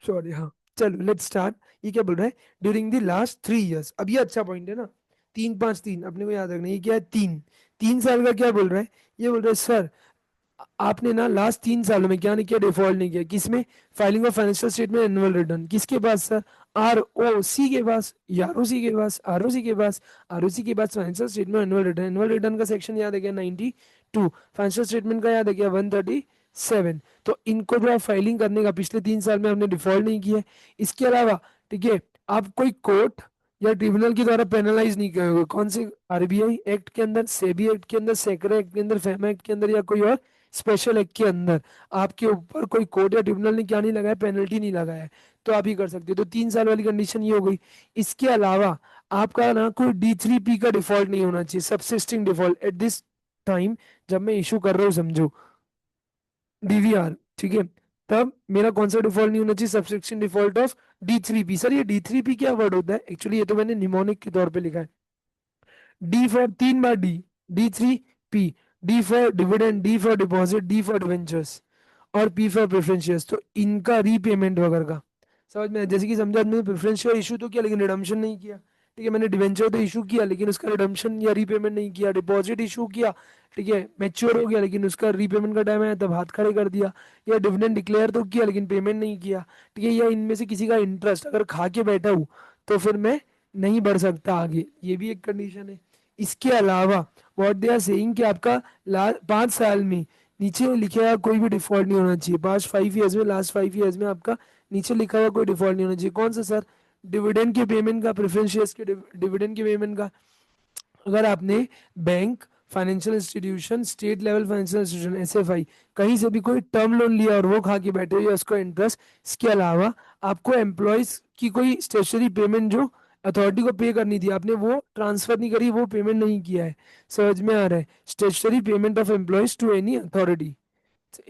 सॉरी हाँ, चलो लेट्स स्टार्ट। ये क्या बोल रहा है, ड्यूरिंग द लास्ट 3 इयर्स। अब ये अच्छा पॉइंट है ना, 3 5 3 अपने को याद रखना, ये क्या है, 3 3 साल का क्या बोल रहा है, ये बोल रहा है सर आपने ना लास्ट 3 सालों में क्या नहीं किया, डिफॉल्ट नहीं किया, किसमें, filing of financial statement, annual return, किसके पास सर, आर ओ सी के पास, आर ओ सी के पास, आर ओ सी के पास, आर ओ सी के पास financial statement, annual return. Annual return का सेक्शन याद है क्या, 92। फाइनेंशियल स्टेटमेंट का याद है क्या, 137। तो इनको जो है फाइलिंग करने का पिछले 3 साल में आपने डिफॉल्ट नहीं किया है। इसके अलावा, ठीक है, आप कोई कोर्ट या ट्रिब्यूनल के द्वारा पेनलाइज नहीं किए हुए, कौन से, आरबीआई एक्ट के अंदर, सेबी एक्ट के अंदर, सेक्रे एक्ट के अंदर, फेमा एक्ट के अंदर, या कोई और स्पेशल एक्ट के अंदर आपके ऊपर कोई कोर्ट या ट्रिब्यूनल ने क्या नहीं लगाया, पेनल्टी नहीं लगाया है, तो आप ही कर सकते हो। तो 3 साल वाली कंडीशन ये हो गई। इसके अलावा आपका ना कोई D3P का डिफॉल्ट नहीं होना चाहिए, subsisting default at this time, जब मैं इशू कर रहा हूँ समझो, डीवीआर। ठीक है, तब मेरा कौन सा डिफॉल्ट नहीं होना चाहिए, subsisting default of D3P। Sir ये D3P क्या वर्ड होता है, एक्चुअली ये तो मैंने निमोनिक के तौर पे लिखा है। D for 3 bar D3P, D for dividend, D for deposit, D for debentures, और पी फॉर प्रेफरेंस शेयर्स। तो इनका रीपेमेंट वगैरह का समझ में आया? जैसे कि समझा, मैंने प्रेफरेंस शेयर इशू तो किया लेकिन रिडम्पशन नहीं किया। ठीक है, मैंने डिवेंचर तो इशू किया लेकिन उसका रिडम्पशन या रीपेमेंट नहीं किया। डिपॉजिट इशू किया, ठीक है, मैच्योर हो गया लेकिन उसका रीपेमेंट का टाइम आया तब हाथ खड़े कर दिया। या डिविडेंड डिक्लेयर तो किया लेकिन पेमेंट नहीं किया। ठीक है, या इनमें से किसी का इंटरेस्ट अगर खा के बैठा हूँ तो फिर मैं नहीं बढ़ सकता आगे, ये भी एक कंडीशन है। इसके अलावा व्हाट दे आर सेइंग कि आपका 5 साल में नीचे लिखा हुआ कोई भी डिफॉल्ट नहीं होना चाहिए। पास्ट 5 ईयर्स में, लास्ट 5 ईयर्स में आपका नीचे लिखा हुआ कोई डिफॉल्ट नहीं होना चाहिए। कौन सा सर, डिविडेंड के पेमेंट का, प्रेफरेंस शेयर्स के डिविडेंड के पेमेंट का। अगर आपने bank, financial institution, state level financial institution, SFI, कहीं से भी कोई टर्म लोन लिया और वो खा के बैठे हो या उसका इंटरेस्ट, इसके अलावा आपको एम्प्लॉयज की कोई स्टेशनरी पेमेंट जो अथॉरिटी को पे करनी थी आपने वो ट्रांसफर नहीं करी, वो पेमेंट नहीं किया है, समझ में आ रहा है, stationery payment of employees to any authority.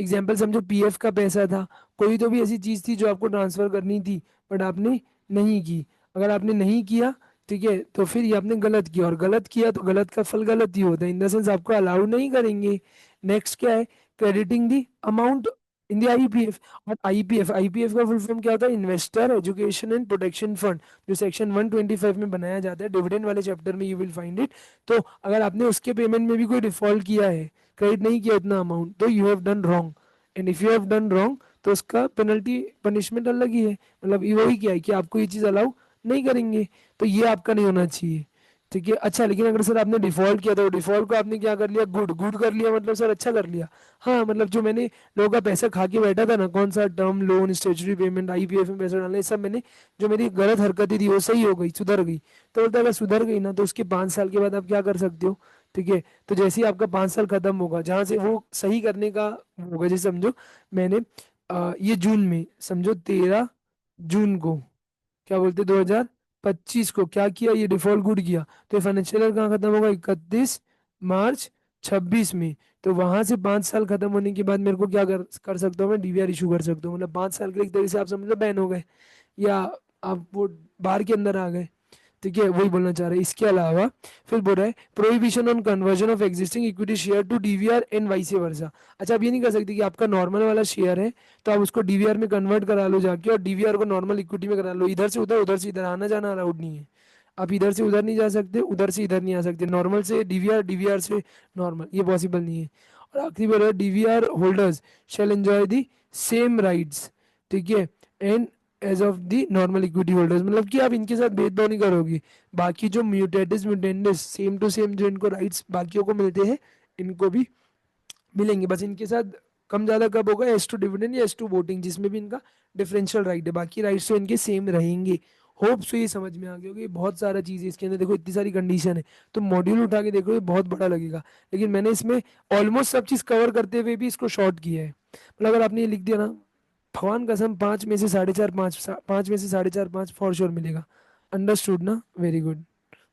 Example समझो, पीएफ का पैसा था, कोई तो भी ऐसी चीज थी जो आपको ट्रांसफर करनी थी बट आपने नहीं की। अगर आपने नहीं किया, ठीक है, तो फिर ये आपने गलत किया, और गलत किया तो गलत का फल गलत ही होता है, इन द सेंस आपको अलाउ नहीं करेंगे। नेक्स्ट क्या है, crediting the amount in the IPF. और आईपीएफ, आईपीएफ का फुल फॉर्म क्या होता है, investor education and protection fund, जो सेक्शन 125 में बनाया जाता है, डिविडेंड वाले चैप्टर में यू विल फाइंड इट। तो अगर आपने उसके पेमेंट में भी कोई डिफॉल्ट किया है, क्रेडिट नहीं किया इतना अमाउंट, तो you have done wrong. And if you have done wrong तो उसका पेनल्टी, पनिशमेंट अलग ही है, मतलब ये वही क्या है कि आपको ये चीज अलाउ नहीं करेंगे, तो ये आपका नहीं होना चाहिए। ठीक है, अच्छा, लेकिन अगर सर आपने डिफॉल्ट किया तो डिफॉल्ट को आपने क्या कर लिया, गुड गुड कर लिया, मतलब सर अच्छा कर लिया। हाँ, मतलब जो मैंने लोगों का पैसा खा के बैठा था ना, कौन सा term loan, statutory payment, IPF में पैसा डालना, ये सब मैंने, जो मेरी गलत हरकतें थी वो सही हो गई, सुधर गई। तो बोलता है अगर सुधर गई ना तो उसके 5 साल के बाद आप क्या कर सकते हो। ठीक है, तो जैसे ही आपका 5 साल खत्म होगा, जहां से वो सही करने का होगा, जैसे समझो मैंने ये जून में, समझो 13 जून को, क्या बोलते, 2025 को क्या किया, ये डिफॉल्ट गुड किया, तो ये फाइनेंशियल ईयर कहाँ खत्म होगा, 31 मार्च 26 में। तो वहां से 5 साल खत्म होने के बाद मेरे को क्या कर सकता हूँ, मैं डीवीआर इशू कर सकता हूँ। मतलब 5 साल के लिए एक तरह से आप समझ लो बैन हो गए, या आप वो बार के अंदर आ गए। ठीक है, वही बोलना चाह रहे हैं। इसके अलावा फिर बोल रहा है prohibition on conversion of existing equity share to DVR and vice versa. अच्छा, आप ये नहीं कर सकते कि आपका नॉर्मल वाला शेयर है तो आप उसको डीवीआर में कन्वर्ट करा लो जाके, और डीवीआर को नॉर्मल इक्विटी में करा लो। इधर से उधर, उधर से इधर आना जाना अलाउड नहीं है। आप इधर से उधर नहीं जा सकते, उधर से इधर नहीं आ सकते, नॉर्मल से डीवीआर, डीवीआर से नॉर्मल, ये पॉसिबल नहीं है। और आखिरी बोल रहा है DVR holders shall enjoy the same rights. ठीक है, and as of the normal equity holders, मतलब कि आप इनके साथ भेदभाव नहीं करोगे। बाकी जो mutatis mutandis same to same जो इनको राइट्स बाकियों को मिलते हैं, इनको भी मिलेंगे। बस इनके साथ कम ज्यादा कब होगा, एस टू डिविडेंड या एस टू वोटिंग, जिसमें भी इनका डिफरेंशियल राइट है, बाकी राइट्स तो इनके सेम रहेंगे। होप सो ये समझ में आ गया होगा। ये बहुत सारा चीज़ है इसके अंदर, देखो इतनी सारी कंडीशन है। तो मॉड्यूल उठा के देखो, ये बहुत बड़ा लगेगा, लेकिन मैंने इसमें ऑलमोस्ट सब चीज़ कवर करते हुए भी इसको शॉर्ट किया है। मतलब अगर आपने ये लिख दिया ना, भगवान कसम 5 में से 4.5, 5 में से 4.5 फॉर श्योर मिलेगा। अंडरस्टूड ना, वेरी गुड।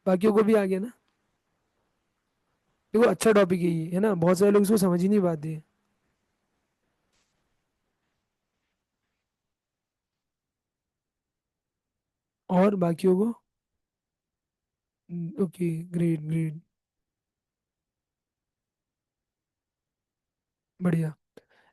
बाकियों को भी आ गया ना। देखो अच्छा टॉपिक है ये, है ना, बहुत सारे लोग इसको समझ ही नहीं पाते हैं। और बाकियों को, ओके, ग्रेट ग्रेट, बढ़िया।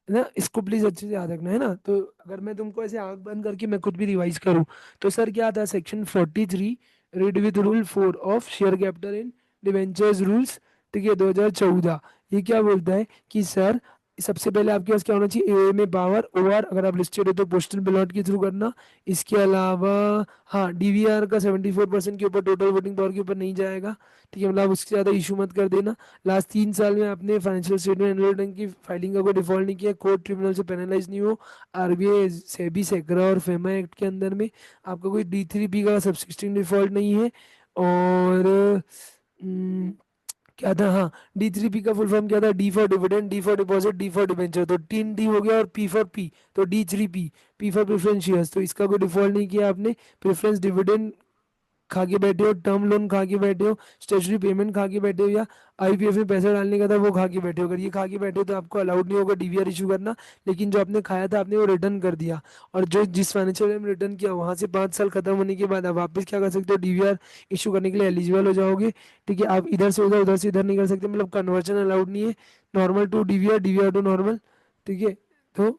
ना इसको प्लीज अच्छे से याद रखना, है ना। तो अगर मैं तुमको ऐसे आंख बंद करके मैं खुद भी रिवाइज करूँ, तो सर क्या था, section 43 read with rule 4 of share capital in debentures rules, ठीक है, 2014। ये क्या बोलता है कि सर सबसे पहले आपके पास क्या होना चाहिए, एओए में पावर, ओआर अगर आप लिस्टेड हो तो पोस्टल बैलॉट के थ्रू करना। इसके अलावा हाँ, डीवीआर का 74% के ऊपर टोटल वोटिंग पावर के ऊपर नहीं जाएगा। ठीक है, मतलब उससे ज़्यादा इशू मत कर देना। लास्ट 3 साल में आपने फाइनेंशियल स्टेटमेंट एनुअल रिटर्न की फाइलिंग का कोई डिफॉल्ट नहीं किया, कोर्ट ट्रिब्यूनल से पेनलाइज नहीं हो। आरबीआई, सेबी, सेक्रा और फेमा एक्ट के अंदर में आपका कोई D3P का सबसिस्टिंग डिफॉल्ट नहीं है। और हम्म, क्या था, हाँ, D3P का फुल फॉर्म क्या था, D for dividend, D for deposit, D for debenture, तो 3D हो गया। और पी फॉर पी, तो D3P, P for preference shares, तो इसका कोई डिफॉल्ट नहीं किया आपने। प्रेफरेंस डिविडेंड खा के बैठे हो, टर्म लोन खा के बैठे हो, स्टेशनरी पेमेंट खा के बैठे हो, या आईपीएफ में पैसा डालने का था वो खा के बैठे हो। अगर ये खा के बैठे हो तो आपको अलाउड नहीं होगा डीवीआर इशू करना। लेकिन जो आपने खाया था आपने वो रिटर्न कर दिया, और जो जिस फाइनेंशियल ईयर में रिटर्न किया वहां से 5 साल खत्म होने के बाद आप वापस क्या कर सकते हो, डीवीआर इशू करने के लिए एलिजिबल हो जाओगे। ठीक है, आप इधर से उधर, उधर से इधर नहीं कर सकते, मतलब कन्वर्जन अलाउड नहीं है, normal to DVR, DVR to normal. ठीक है, तो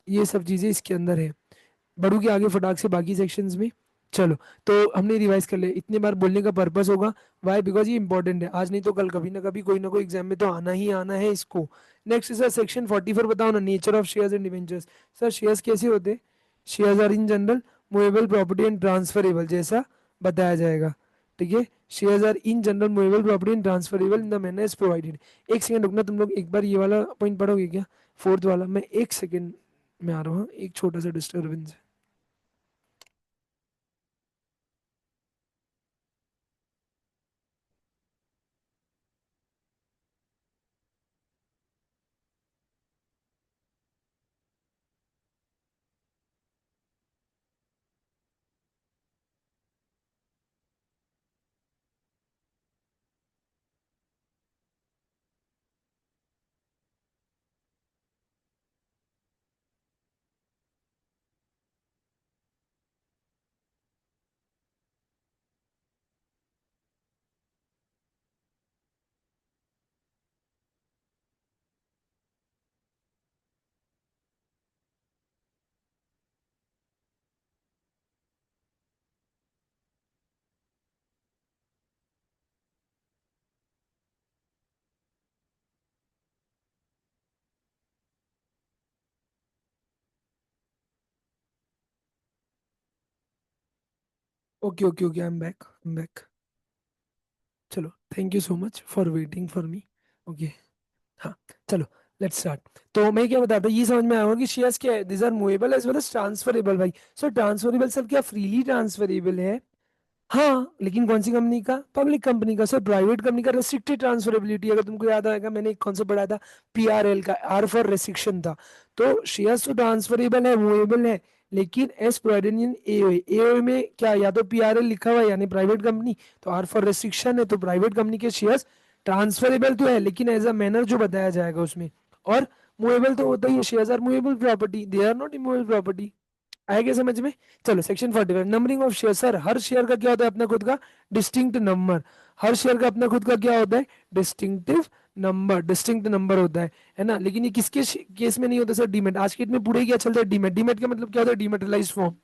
ये सब चीजें इसके अंदर है। बढ़ू के आगे फटाक से बाकी सेक्शंस में। चलो, तो हमने रिवाइज कर लिया। इतने बार बोलने का पर्पस होगा, वाई, बिकॉज ये इंपॉर्टेंट है, आज नहीं तो कल कभी ना कभी कोई ना कोई एग्जाम में तो आना ही आना है इसको। नेक्स्ट सर सेक्शन 44 बताओ ना, nature of shares and debentures. Sir shares कैसे होते, shares are in general movable property and transferable, जैसा बताया जाएगा। ठीक है, shares are in general movable property and transferable in the manner as provided. एक सेकंड रुकना, तुम लोग एक बार ये वाला पॉइंट पढ़ोगे क्या, फोर्थ वाला। मैं एक सेकंड में आ रहा हूँ हाँ? एक छोटा सा disturbance. Okay okay okay, I am back, I am back. चलो, thank you so much for waiting for me. Okay, हाँ, चलो, लेट्स स्टार्ट। तो मैं क्या बताता, ये समझ में आया होगा कि शेयर्स क्या है, this are movable as well as transferable. भाई सर ट्रांसफरेबल सर क्या फ्रीली ट्रांसफरेबल है? हाँ, लेकिन कौन सी कंपनी का, पब्लिक कंपनी का। सर प्राइवेट कंपनी का रेस्ट्रिक्टेड ट्रांसफरेबिलिटी, अगर तुमको याद आएगा मैंने एक कॉन्सेप्ट पढ़ाया था, पीआरएल का, आर फॉर रेस्ट्रिक्शन था। तो शेयर्स तो ट्रांसफरेबल है, मूवेबल है, लेकिन S provided in AOA, AOA में क्या, या तो पीआरएल लिखा हुआ है यानी प्राइवेट कंपनी, तो आर फॉर रेस्ट्रिक्शन है, तो प्राइवेट कंपनी के शेयर्स ट्रांसफरेबल तो है लेकिन एज अ मैनर जो बताया जाएगा उसमें। और मूवेबल तो होता ही है, shares are movable property, they are not immovable property. आएगा समझ में? चलो section 45, numbering of share. Sir हर शेयर का क्या होता है अपना खुद का डिस्टिंक्ट नंबर। हर शेयर का अपना खुद का क्या होता है? डिस्टिंक्टिव नंबर, डिस्टिंक्ट नंबर होता है ना। लेकिन ये किसके केस में नहीं होता सर? डीमेट। आज के डेट में पूरे क्या चलता है? डीमेट। डीमेट का मतलब क्या होता है? डीमेटलाइज फॉर्म।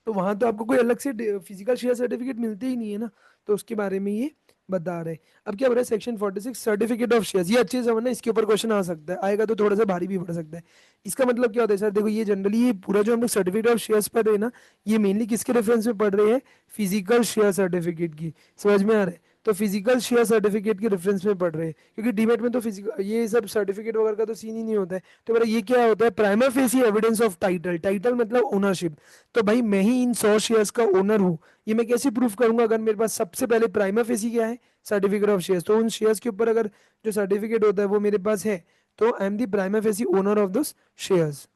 तो वहां तो आपको कोई अलग से फिजिकल शेयर सर्टिफिकेट मिलते ही नहीं है ना, तो उसके बारे में ये बता रहे हैं। अब क्या बोल रहा है सेक्शन 46, सर्टिफिकेट ऑफ शेयर्स। ये अच्छे से समझना, इसके ऊपर क्वेश्चन आ सकता है, आएगा तो थोड़ा सा भारी भी पड़ सकता है। इसका मतलब क्या होता है सर? देखो ये जनरली ये पूरा जो हम लोग सर्टिफिकेट ऑफ शेयर्स पढ़ रहे हैं ना, ये मेनली किसके रेफरेंस में पढ़ रहे हैं? फिजिकल शेयर सर्टिफिकेट की। समझ में आ रहा है? तो फिजिकल शेयर सर्टिफिकेट के रेफरेंस में पढ़ रहे हैं, क्योंकि डीमेट में तो फिजिकल ये सब सर्टिफिकेट वगैरह का तो सीन ही नहीं होता है। तो मेरा ये क्या होता है? Primer facie evidence of title. Title मतलब ओनरशिप। तो भाई मैं ही इन 100 शेयर्स का ओनर हूँ, ये मैं कैसे प्रूफ करूंगा? अगर मेरे पास सबसे पहले प्राइमर फेसी क्या है? Certificate of shares. तो उन शेयर्स के ऊपर अगर जो सर्टिफिकेट होता है वो मेरे पास है, तो I am the prima facie owner of those shares.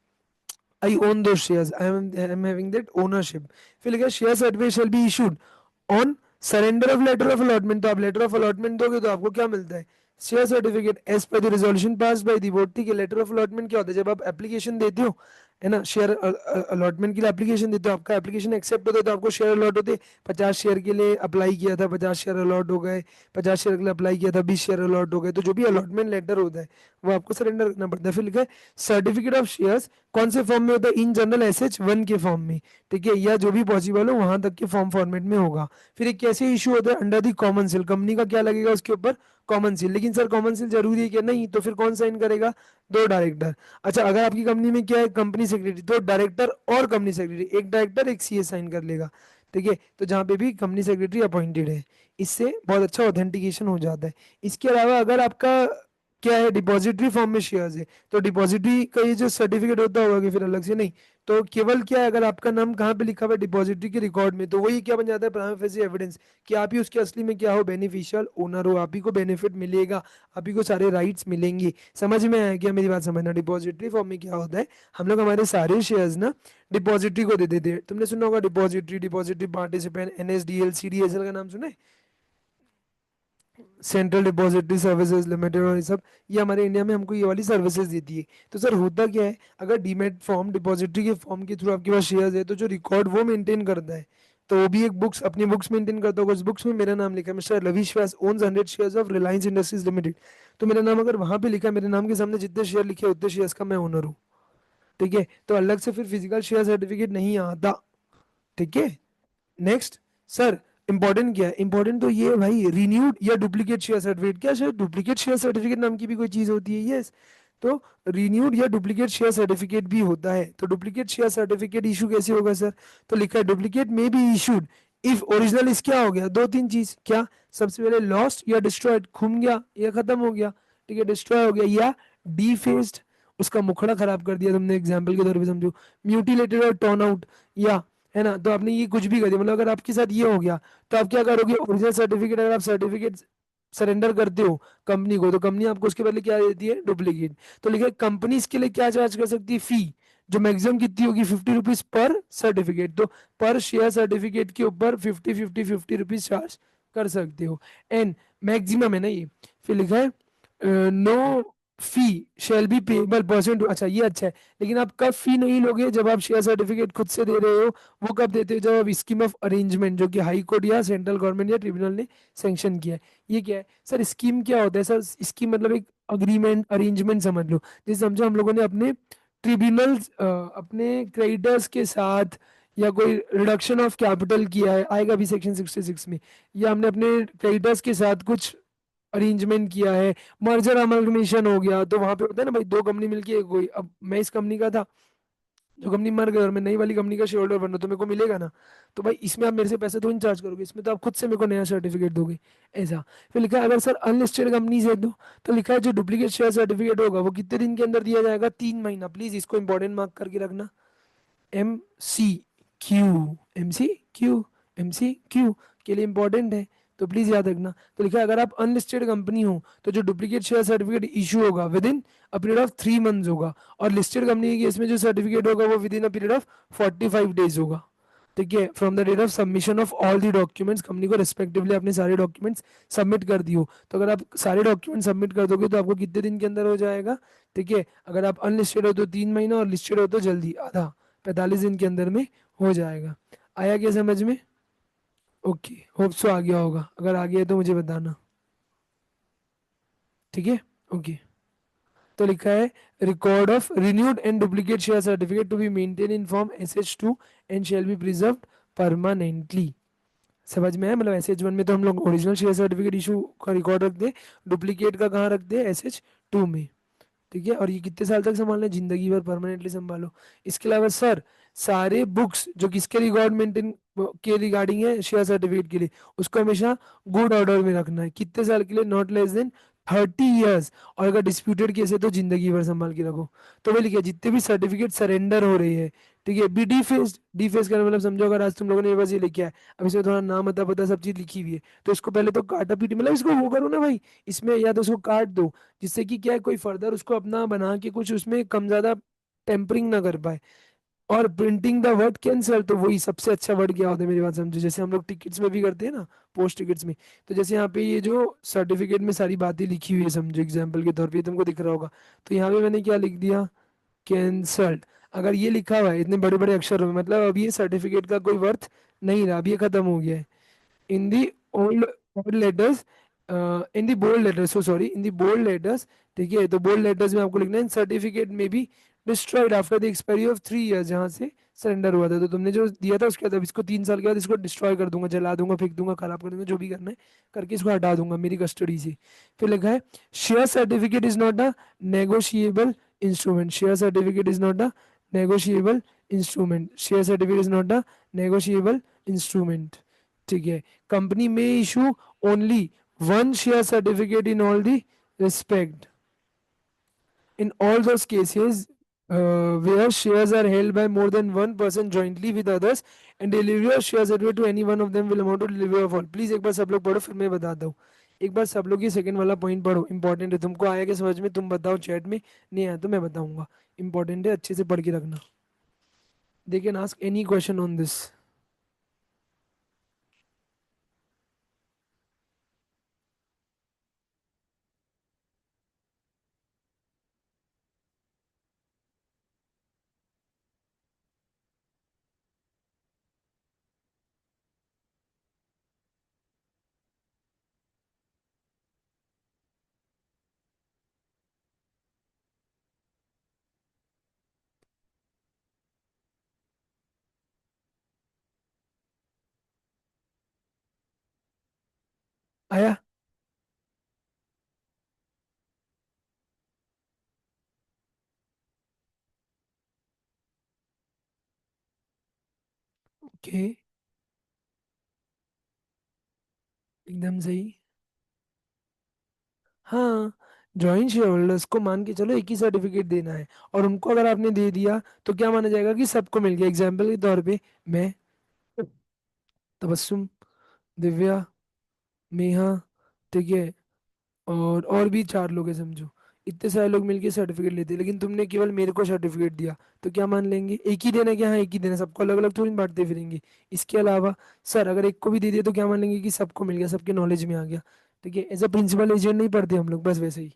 I own those shares, I am having that ownership. फिर लिखा share certificate shall be issued on surrender of letter of allotment. तो आप लेटर ऑफ अलॉटमेंट दोगे तो आपको क्या मिलता है? Share certificate as per the resolution pass by the board. ठीक है, लेटर ऑफ अलॉटमेंट क्या होता है? जब आप एप्लीकेशन देते हो, है ना, शेयर अलॉटमेंट के लिए एप्लीकेशन देते हो, आपका एप्लीकेशन एक्सेप्ट होता है तो आपको शेयर अलॉट होते हैं। 50 शेयर के लिए अप्लाई किया था, 50 शेयर अलॉट हो गए। 50 शेयर के लिए अप्लाई किया था, 20 शेयर अलॉट हो गए। तो जो भी अलॉटमेंट लेटर होता है वो आपको सरेंडर करना पड़ता है। फिर लिखा है सर्टिफिकेट ऑफ शेयर्स कौन से फॉर्म में होता है? इन जनरल SH1 के फॉर्म में। ठीक है, या जो भी पॉसिबल हो वहां तक के फॉर्म फॉर्मेट में होगा। फिर एक कैसे इशू होता है? Under the common seal. Company का क्या लगेगा उसके ऊपर? Common seal. लेकिन सर कॉमन सील जरूरी है क्या? नहीं। तो फिर कौन साइन करेगा? 2 डायरेक्टर। अच्छा, अगर आपकी कंपनी में क्या है? कंपनी सेक्रेटरी, तो डायरेक्टर और कंपनी सेक्रेटरी, एक डायरेक्टर एक CS साइन कर लेगा। ठीक है, तो जहाँ पे भी कंपनी सेक्रेटरी अपॉइंटेड है, इससे बहुत अच्छा ऑथेंटिकेशन हो जाता है। इसके अलावा अगर आपका क्या है? डिपॉजिटरी फॉर्म में शेयर्स है, तो डिपॉजिटरी का ये जो सर्टिफिकेट होता होगा कि फिर अलग से नहीं। तो केवल क्या है? अगर आपका नाम कहाँ पे लिखा हुआ है? डिपॉजिटरी के रिकॉर्ड में, तो वही क्या बन जाता है? प्राइमा फेसी एविडेंस कि आप ही उसके असली में क्या हो? बेनिफिशियल ओनर हो, आप ही को बेनिफिट मिलेगा, आप ही को सारे राइट्स मिलेंगे। समझ में आया क्या? मेरी बात समझना। डिपॉजिटरी फॉर्म में क्या होता है? हम लोग हमारे सारे शेयर्स ना डिपॉजिटरी को दे देते हैं। तुमने सुना होगा depository, depository participant, NSDL, CDSL का नाम सुना है? सेंट्रल डिपॉजिटरी सर्विसेज लिमिटेड और ये सब, ये हमारे इंडिया में हमको ये वाली सर्विसेज देती है। तो सर होता क्या है? अगर डीमेट फॉर्म, डिपॉजिटरी के फॉर्म के थ्रू आपके पास शेयर्स है, तो जो रिकॉर्ड वो मेंटेन करता है, तो वो भी एक बुक्स, अपनी बुक्स मेंटेन करता होगा। उस बुक्स में मेरा नाम लिखा है, mister Ravish Vyas owns 100 shares of Reliance Industries Limited. तो मेरा नाम अगर वहां पे लिखा है, मेरे नाम के सामने जितने शेयर लिखे हैं, उतने शेयर्स का मैं ओनर हूँ। ठीक है, तो अलग से फिर फिजिकल शेयर सर्टिफिकेट नहीं आता। ठीक है, नेक्स्ट। सर इंपॉर्टेंट क्या है? इंपॉर्टेंट तो ये है भाई, रिन्यूड या डुप्लीकेट शेयर सर्टिफिकेट। क्या सर डुप्लीकेट शेयर सर्टिफिकेट नाम की भी कोई चीज होती है? यस। तो रिन्यूड या डुप्लीकेट शेयर सर्टिफिकेट भी होता है। तो डुप्लीकेट शेयर सर्टिफिकेट इशू कैसे होगा सर? तो लिखा है डुप्लीकेट में बी इशूड इफ ओरिजिनल इस क्या हो गया? दो तीन चीज क्या? सबसे पहले लॉस्ट या डिस्ट्रॉयड, खुम गया या खत्म हो गया। ठीक है, डिस्ट्रॉय हो गया, या डीफेस्ड, उसका मुखड़ा खराब कर दिया तुमने, एग्जाम्पल के तौर पे समझो। म्यूटिलेटेड और टर्न आउट, या, है ना, तो आपने ये कुछ भी कर दिया। मतलब अगर आपके साथ ये हो गया, तो आप क्या करोगे? ओरिजिनल सर्टिफिकेट, अगर आप सर्टिफिकेट सरेंडर करते हो कंपनी को, तो कंपनी आपको उसके बदले क्या देती है? डुप्लीकेट। तो लिखा है कंपनी इसके लिए क्या चार्ज कर सकती है? फी, जो मैक्सिमम कितनी होगी? 50 रुपीज पर सर्टिफिकेट। तो पर शेयर सर्टिफिकेट के ऊपर 50 रुपीज चार्ज कर सकते हो। एंड मैक्सिमम है ना ये। फिर लिखा है no fee shall be payable percent. अच्छा ये अच्छा है, लेकिन आप कब फी नहीं लोगे? जब आप शेयर सर्टिफिकेट खुद से दे रहे हो। वो कब देते हो? जब आप स्कीम ऑफ अरेंजमेंट, जो कि हाई कोर्ट या सेंट्रल गवर्नमेंट या ट्रिब्यूनल ने सैंक्शन किया है। ये क्या है सर? स्कीम क्या होता है सर? स्कीम मतलब एक अग्रीमेंट, अरेंजमेंट समझ लो। जैसे समझो हम लोगों ने अपने ट्रिब्यूनल, अपने क्रेडिटर्स के साथ, या कोई रिडक्शन ऑफ कैपिटल किया है, आएगा भी सेक्शन 66 में। या हमने अपने क्रेडिटर्स के साथ कुछ अरेंजमेंट किया है, मर्जर अमलगमेशन हो गया, तो वहां पे होता है ना भाई, दो कंपनी मिलके एक हुई। अब मैं इस कंपनी का था, जो कंपनी मर गई, और मैं नई वाली कंपनी का शेयर होल्डर बन रहा हूं, तो मेरे को मिलेगा ना। तो भाई इसमें आप मेरे से पैसे तो चार्ज करोगे, इसमें तो आप खुद से मेरे को नया सर्टिफिकेट दोगे। ऐसा। फिर लिखा है अगर सर अनलिस्टेड कंपनी है तो लिखा है जो डुप्लीकेट शेयर सर्टिफिकेट होगा वो कितने दिन के अंदर दिया जाएगा? 3 महीना। प्लीज इसको इंपॉर्टेंट मार्क करके रखना। MCQ, MCQ, MCQ के लिए इंपॉर्टेंट है, तो प्लीज याद रखना। तो लिखा है अगर आप अनलिस्टेड कंपनी हो, तो जो डुप्लीकेट शेयर सर्टिफिकेट इशू होगा with in a period of 3 months होगा। और लिस्टेड कंपनी के केस में जो सर्टिफिकेट होगा वो within a period of 45 days होगा। ठीक है, from the date of submission of all the documents, company को रेस्पेक्टिवली अपने सारे डॉक्यूमेंट्स सबमिट कर दियो। तो अगर आप सारे डॉक्यूमेंट सबमिट कर दोगे तो आपको कितने दिन के अंदर हो जाएगा? ठीक है, अगर आप अनलिस्टेड हो तो 3 महीना, और लिस्टेड हो तो जल्दी आधा, 45 दिन के अंदर में हो जाएगा। आया क्या समझ में? ओके, होप सो आ गया होगा, अगर आ गया है तो मुझे बताना। ठीक है, ओके। तो लिखा है record of renewed and duplicate share certificate to be maintain in form SH2 and shall be preserved permanently. समझ में है? मतलब SH1 में तो हम लोग ओरिजिनल शेयर सर्टिफिकेट इशू का रिकॉर्ड रखते हैं, डुप्लीकेट का कहाँ रखते हैं? SH2 में। ठीक है, और ये कितने साल तक संभालना है? जिंदगी भर परमानेंटली संभालो। इसके अलावा सर, सारे बुक्स जो किसके रिकॉर्ड मेंटेन के रिगार्डिंग है, शेयर सर्टिफिकेट के लिए, उसको हमेशा गुड ऑर्डर में रखना है। कितने साल के लिए? Not less than 30 years. और अगर डिस्प्यूटेड केस है तो जिंदगी भर संभाल के रखो। तो वही लिखिए, जितने भी सर्टिफिकेट सरेंडर हो रही है, ठीक है, बी डिफेस्ड। डिफेस करना मतलब समझो, अगर आज तुम लोगों ने बस ये लिखा है, अब इसमें थोड़ा नाम अता पता सब चीज लिखी हुई है, तो इसको पहले तो काटा पीटी, मतलब इसको वो करो ना भाई, इसमें या तो उसको काट दो, जिससे कि क्या है, कोई फर्दर उसको अपना बना के कुछ उसमें कम ज्यादा टेम्परिंग ना कर पाए। और प्रिंटिंग द वर्ड कैंसल, तो वही सबसे अच्छा वर्ड क्या होता है, मेरी बात समझो, जैसे हम लोग टिकट्स में भी करते हैं ना, पोस्ट टिकट्स में। तो जैसे यहाँ पे ये जो सर्टिफिकेट में सारी बातें लिखी हुई है, समझो एग्जाम्पल के तौर पे, ये तुमको दिख रहा होगा, तो यहाँ पे मैंने क्या लिख दिया? कैंसल्ड। अगर ये लिखा हुआ है इतने बड़े बड़े अक्षरों में, मतलब अब ये सर्टिफिकेट का कोई वर्थ नहीं रहा, अब ये खत्म हो गया है। in the old old letters in the bold letters, so sorry, in the bold letters। ठीक है, तो बोल्ड लेटर्स में आपको लिखना है सर्टिफिकेट में be destroyed after the expiry of 3 years, जहां से सरेंडर हुआ था। तो तुमने जो दिया था उसके बाद अब इसको 3 साल के बाद इसको डिस्ट्रॉय कर दूंगा, जला दूंगा, फेंक दूंगा, खराब कर दूंगा, जो भी करना है करके इसको हटा दूंगा मेरी कस्टडी से। फिर लिखा है share certificate is not a negotiable instrument. Share certificate is not a negotiable instrument. Share certificate is not a negotiable instrument. ठीक है, कंपनी में issue only one share certificate in all the respect, in all those cases where shares are held by more than one person jointly with others, and delivery of shares certificate to any one of them will amount to delivery of all। Please एक बार सब लोग पढ़ो, फिर मैं बताता हूँ। एक बार सब लोग ये सेकंड वाला पॉइंट पढ़ो, इंपॉर्टेंट है। तुमको आया कि समझ में? तुम बताओ चैट में, नहीं आया तो मैं बताऊंगा। इंपॉर्टेंट है, अच्छे से पढ़ के रखना। They can ask any question on this. आया? ओके, एकदम सही। हाँ, जॉइंट शेयर होल्डर्स को मान के चलो एक ही सर्टिफिकेट देना है, और उनको अगर आपने दे दिया तो क्या माना जाएगा कि सबको मिल गया। एग्जाम्पल के तौर पे मैं, तबस्सुम, दिव्या, नेहा, ठीक है, और भी 4 लोग हैं समझो। इतने सारे लोग मिलके सर्टिफिकेट लेते हैं, लेकिन तुमने केवल मेरे को सर्टिफिकेट दिया, तो क्या मान लेंगे? एक ही देना है क्या? हाँ, एक ही देना है, सबको अलग अलग थोड़ी ना बांटते फिरेंगे। इसके अलावा सर, अगर एक को भी दे दिया तो क्या मान लेंगे कि सबको मिल गया, सबके नॉलेज में आ गया। ठीक है, एज अ प्रिंसिपल एजेंट नहीं पढ़ते हम लोग, बस वैसे ही।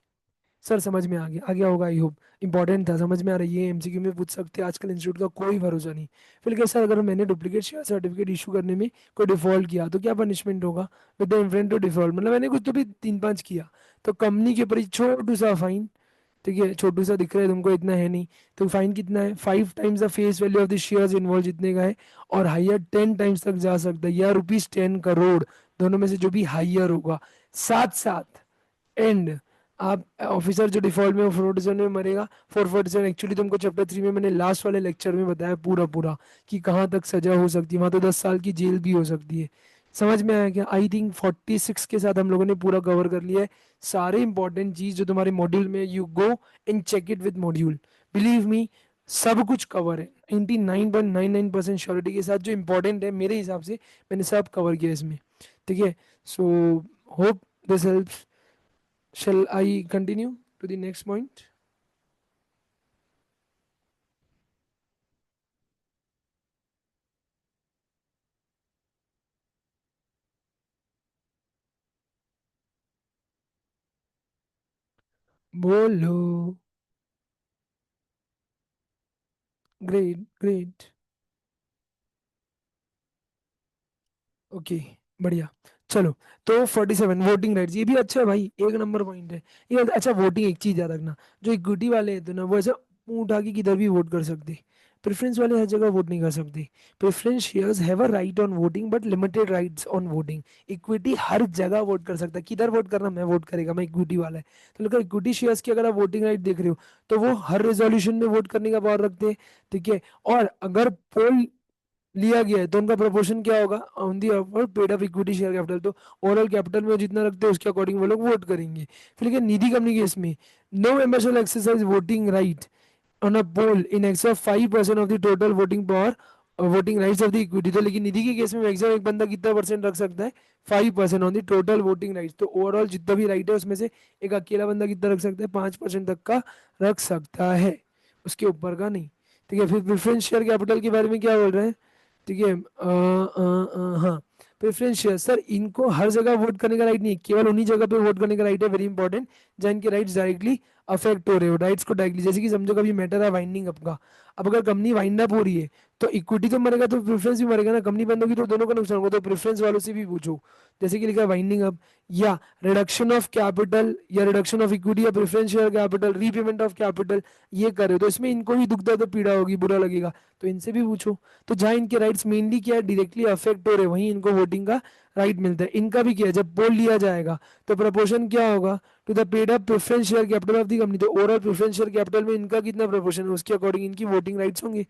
सर समझ में आ गया होगा, आई होप। इंपॉर्टेंट था, समझ में आ रही है, MCQ में पूछ सकते हैं, आजकल इंस्टीट्यूट का कोई भरोसा नहीं। फिर क्या सर, अगर मैंने डुप्लीकेट शेयर सर्टिफिकेट इशू करने में कोई डिफॉल्ट किया तो क्या पनिशमेंट होगा? With the intent to default, मतलब मैंने कुछ तो भी 3-5 किया, तो कंपनी के ऊपर एक छोटू सा फाइन। ठीक है, छोटू सा दिख रहा है तुमको, इतना है नहीं। तो फाइन कितना है? 5 times the face value of the shares involve, जितने का है, और हायर 10 टाइम्स तक जा सकता है, या ₹10 करोड़, दोनों में से जो भी हायर होगा। साथ साथ एंड, आप ऑफिसर जो डिफॉल्ट में 47 में मरेगा। 447 एक्चुअली तुमको चैप्टर 3 में मैंने लास्ट वाले लेक्चर में बताया पूरा पूरा, कि कहाँ तक सजा हो सकती है, वहां तो 10 साल की जेल भी हो सकती है। समझ में आया क्या? आई थिंक 46 के साथ हम लोगों ने पूरा कवर कर लिया है सारे इंपॉर्टेंट चीज जो तुम्हारे मॉड्यूल में। You go and check it with module, believe me, सब कुछ कवर है 99.99% श्योरिटी के साथ। जो इंपॉर्टेंट है मेरे हिसाब से, मैंने सब कवर किया इसमें। ठीक है, so hope this helps. Shall I continue to the next point? बोलो। Great great. ओके, बढ़िया। चलो, तो 47 वोटिंग राइट्स, ये भी अच्छा है भाई, एक नंबर पॉइंट है। ये अच्छा, वोटिंग एक चीज याद रखना, जो इक्विटी वाले हैं तो ना वो ऐसा मुंह उठा के किधर भी वोट कर सकते। प्रेफरेंस वाले हर जगह वोट नहीं कर सकते। Preference shares have a right on voting but limited rights on voting. Equity हर जगह वोट कर सकता है, किधर वोट करना, मैं वोट करेगा, मैं इक्विटी वाला है। तो लेकिन इक्विटी शेयर्स की अगर आप वोटिंग राइट देख रहे हो, तो वो हर रेजोल्यूशन में वोट करने का पावर रखते हैं। ठीक है। और अगर पोल लिया गया है तो उनका प्रोपोर्शन क्या होगा, on the offer paid up equity share capital, तो ओवरऑल कैपिटल में वो जितना रखते हैं उसके अकॉर्डिंग वो लोग वोट करेंगे। फिर लेकिन निधि कंपनी केस में no member shall exercise voting right on a poll in excess of 5% of the total voting power, voting rights of the equity. तो लेकिन निधि के केस में मैक्सिमम एक बंदा कितना परसेंट रख सकता है, 5% on the total voting rights. तो ओवरऑल जितना भी राइट है उसमें से एक अकेला बंदा कितना रख सकता है, 5% तक का रख सकता है, उसके ऊपर का नहीं। ठीक है। फिर प्रेफरेंस शेयर कैपिटल के बारे में क्या बोल रहे हैं। ठीक है, हाँ, प्रेफरेंस शेयर सर, इनको हर जगह वोट करने का राइट नहीं है, केवल उन्हीं जगह पे वोट करने का राइट है, वेरी इंपॉर्टेंट, जहाँ इनके राइट्स डायरेक्टली अफेक्ट हो रहे हो, राइट्स को डायरेक्टली। जैसे कि समझो कभी मैटर है वाइंडिंग अप का, अब अगर कंपनी वाइंड अप हो रही है तो इक्विटी तो मरेगा तो प्रेफरेंस भी मरेगा ना, कंपनी बंद होगी तो दोनों का नुकसान होगा, तो प्रेफरेंस वालों से भी पूछो। जैसे कि लिखा है वाइंडिंग अप, या रिडक्शन ऑफ कैपिटल, या रिडक्शन ऑफ इक्विटी, या preference share capital, repayment of capital, ये करे तो इसमें इनको भी दुखता है तो पीड़ा होगी, बुरा लगेगा, तो इनसे भी पूछो। तो जहाँ इनके राइट्स मेनली क्या है, डायरेक्टली अफेक्ट हो रहे, वहीं इनको वोटिंग का राइट मिलता है। इनका भी क्या है, जब पोल लिया जाएगा तो प्रपोर्शन क्या होगा to the paid up preference share capital of the company, तो ओवरऑल प्रेफरेंस शेयर कैपिटल में इनका कितना प्रपोर्शन है उसके अकॉर्डिंग इनकी वोटिंग राइट्स होंगे।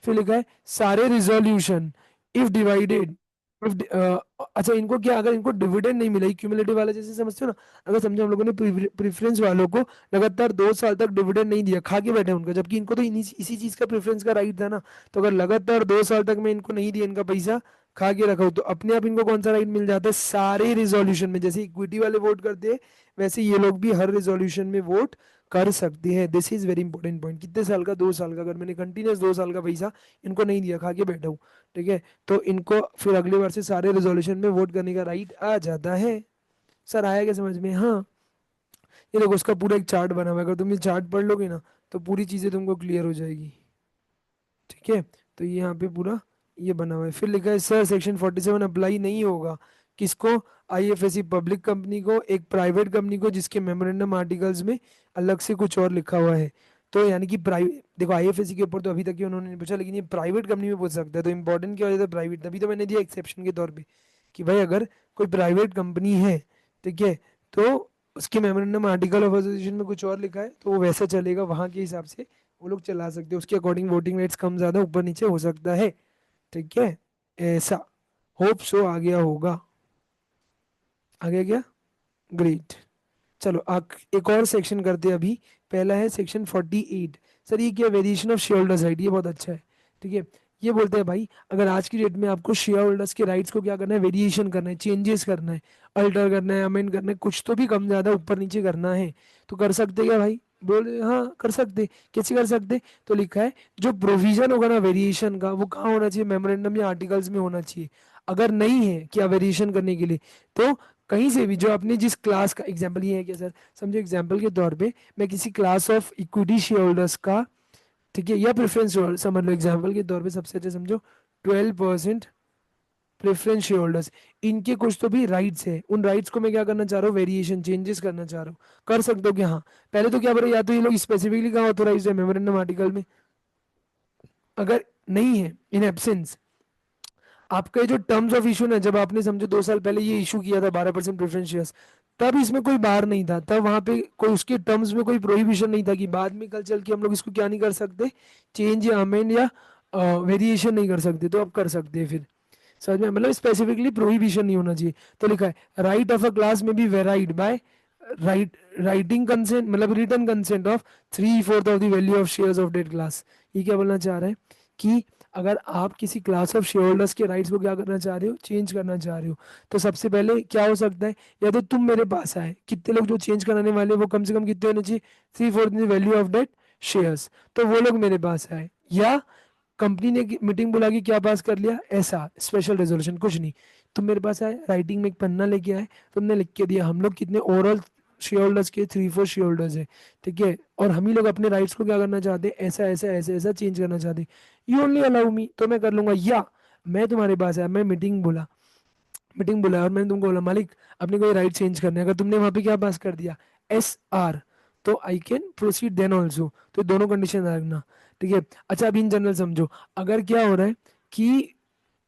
फिर लिखा है सारे रिजोल्यूशन इफ डिवाइडेड, अच्छा इनको क्या, अगर इनको डिविडेंड नहीं मिला, क्यूमुलेटिव वाला जैसे समझते हो ना, अगर समझो हम लोगों ने प्रेफरेंस वालों को लगातार 2 साल तक डिविडेंड नहीं दिया, खा के बैठे उनका, जबकि इनको तो इसी चीज का प्रेफरेंस का राइट था ना। तो अगर लगातार 2 साल तक मैं इनको नहीं दिया, इनका पैसा खा के रखा हूं, तो अपने आप इनको कौन सा राइट मिल जाता है, सारे रिजोल्यूशन में, जैसे इक्विटी वाले वोट करते हैं वैसे ये लोग भी हर रिजोल्यूशन में वोट कर सकते हैं। This is very important point. कितने साल का, 2 साल का, अगर मैंने कंटिन्यूस 2 साल का पैसा इनको नहीं दिया, खा के बैठा हूँ, ठीक है, तो इनको फिर अगली बार से सारे रेजोल्यूशन में वोट करने का राइट आ जाता है। सर आया क्या समझ में, हाँ। ये देखो उसका पूरा एक चार्ट बना हुआ है, अगर तुम ये चार्ट पढ़ लोगे ना तो पूरी चीजें तुमको क्लियर हो जाएगी। ठीक है। तो ये यहाँ पे पूरा ये बना हुआ है। फिर लिखा है सर सेक्शन 47 अप्लाई नहीं होगा, किसको, आईएफएससी पब्लिक कंपनी को, एक प्राइवेट कंपनी को जिसके मेमोरेंडम आर्टिकल्स में अलग से कुछ और लिखा हुआ है। तो यानी कि प्राइवेट, देखो आईएफएससी के ऊपर तो अभी तक ही उन्होंने नहीं पूछा, लेकिन ये प्राइवेट कंपनी में पूछ सकता है, तो इंपॉर्टेंट क्या हो जाता है प्राइवेट, तभी तो मैंने दिया एक्सेप्शन के तौर पे कि भाई अगर कोई प्राइवेट कंपनी है, ठीक है, तो उसके मेमोरेंडम आर्टिकल ऑफ एसोसिएशन में कुछ और लिखा है तो वो वैसा चलेगा, वहां के हिसाब से वो लोग चला सकते हैं, उसके अकॉर्डिंग वोटिंग रेट्स कम ज्यादा ऊपर नीचे हो सकता है। ठीक है, ऐसा, होप सो आ गया होगा। आ गया क्या, ग्रेट। चलो एक और सेक्शन करते हैं अभी। पहला है सेक्शन 48। सर ये क्या, variation of share holders right, ये बहुत अच्छा है। ठीक है, ये बोलते हैं भाई अगर आज की डेट में आपको शेयर होल्डर्स के राइट्स को क्या करना है, वेरिएशन करना है, चेंजेस करना है, अल्टर करना है, अमेंड करना है, कुछ तो भी कम ज्यादा ऊपर नीचे करना है, तो कर सकते क्या भाई, बोले हाँ कर सकते। कैसे कर सकते, तो लिखा है जो प्रोविजन होगा ना वेरिएशन का, वो कहाँ होना चाहिए, मेमोरेंडम या आर्टिकल्स में होना चाहिए। अगर नहीं है क्या वेरिएशन करने के लिए, तो कहीं से भी, जो आपने जिस क्लास का एग्जाम्पल, ये है क्या सर, समझो एग्जाम्पल के तौर पे मैं किसी class of equity share holders का, ठीक है, या प्रेफरेंस समझ लो एग्जाम्पल के तौर पे, सबसे अच्छा समझो 12% प्रेफरेंस शेयर होल्डर्स, इनके कुछ तो भी राइट्स है, उन राइट्स को मैं क्या करना चाह रहा हूँ, वेरिएशन चेंजेस करना चाह रहा हूँ, कर सकते हो क्या, हाँ। पहले तो क्या बोले, या तो ये लोग स्पेसिफिकली कहाँ ऑथोराइज है, मेमोरेंडम आर्टिकल में, अगर नहीं है, इन एब्सेंस, आपका ये जो टर्म्स ऑफ इशू ना, जब आपने समझो 2 साल पहले ये इशू किया था 12% प्रेफरेंस शेयर्स, तब इसमें कोई बार नहीं था, तब वहां पे कोई उसके टर्म्स में कोई प्रोहिबिशन नहीं था कि बाद में कल चल के हम लोग इसको क्या नहीं कर सकते, चेंज या अमेंड या वेरिएशन नहीं कर सकते, तो अब कर सकते हैं फिर। समझ में, मतलब स्पेसिफिकली प्रोहिबिशन नहीं होना चाहिए। तो लिखा है right of a class may be varied by writing consent, मतलब written consent of 3/4 of the value of shares of that class. ये क्या बोलना चाह रहा है कि अगर आप किसी क्लास ऑफ शेयर होल्डर्स के राइट्स को क्या करना चाह रहे हो, चेंज करना चाह रहे हो, तो सबसे पहले क्या हो सकता है, या तो तुम मेरे पास आए, कितने लोग जो चेंज कराने वाले वो कम से कम कितने होने चाहिए, 3/4 वैल्यू ऑफ डेट शेयर्स, तो वो लोग मेरे पास आए, या कंपनी ने मीटिंग बुला के क्या पास कर लिया, ऐसा स्पेशल रेजोल्यूशन, कुछ नहीं, तुम मेरे पास आए, राइटिंग में एक पन्ना लेके आए, तुमने लिख के दिया हम लोग कितने ओवरऑल शेयर होल्डर्स के 3/4 शेयर होल्डर्स है, ठीक है, और हम ही लोग अपने राइट्स को क्या करना चाहते हैं, ऐसा ऐसा ऐसा ऐसा चेंज करना चाहते हैं, यू ओनली अलाउ मी, तो मैं कर लूंगा। या मैं तुम्हारे पास आया, मैं मीटिंग बुलाया और मैंने तुमको बोला मालिक अपने को ये राइट चेंज करना है, अगर तुमने वहां पे क्या पास कर दिया, SR, तो I can proceed then also. तो दोनों कंडीशन रखना, ठीक है। अच्छा अभी इन जनरल समझो, अगर क्या हो रहा है कि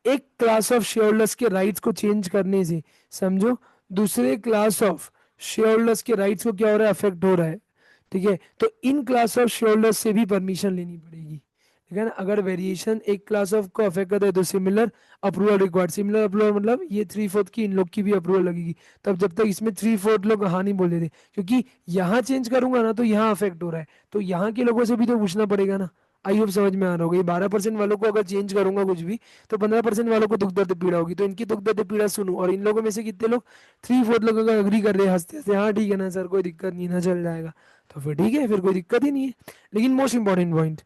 एक क्लास ऑफ शेयर होल्डर्स के राइट्स को चेंज करने से, समझो, दूसरे क्लास ऑफ शेयर होल्डर्स के राइट्स को क्या हो रहा है, अफेक्ट हो रहा है, ठीक है, तो in class of share holders से भी परमिशन लेनी पड़ेगी, ठीक है ना। अगर वेरिएशन एक क्लास ऑफ को अफेक्ट करता है तो similar approval required, similar approval मतलब ये 3/4 की इन लोग की भी अप्रूवल लगेगी, तब जब तक इसमें 3/4 लोग हाँ नहीं बोल देते, क्योंकि यहाँ चेंज करूंगा ना तो यहाँ अफेक्ट हो रहा है, तो यहाँ के लोगों से भी तो पूछना पड़ेगा ना। आई होप समझ में आ रहा होगा, ये 12% वालों को अगर चेंज करूंगा कुछ भी, तो 15% वालों को दुख दर्द पीड़ा होगी, तो इनकी दुख दर्द पीड़ा सुनूं, और इन लोगों में से कितने लोग 3/4 लोग अगर अग्री कर रहे हैं हंसते हंसते, हाँ ठीक है ना सर कोई दिक्कत नहीं ना, चल जाएगा, तो फिर ठीक है, फिर कोई दिक्कत ही नहीं है। लेकिन most important point,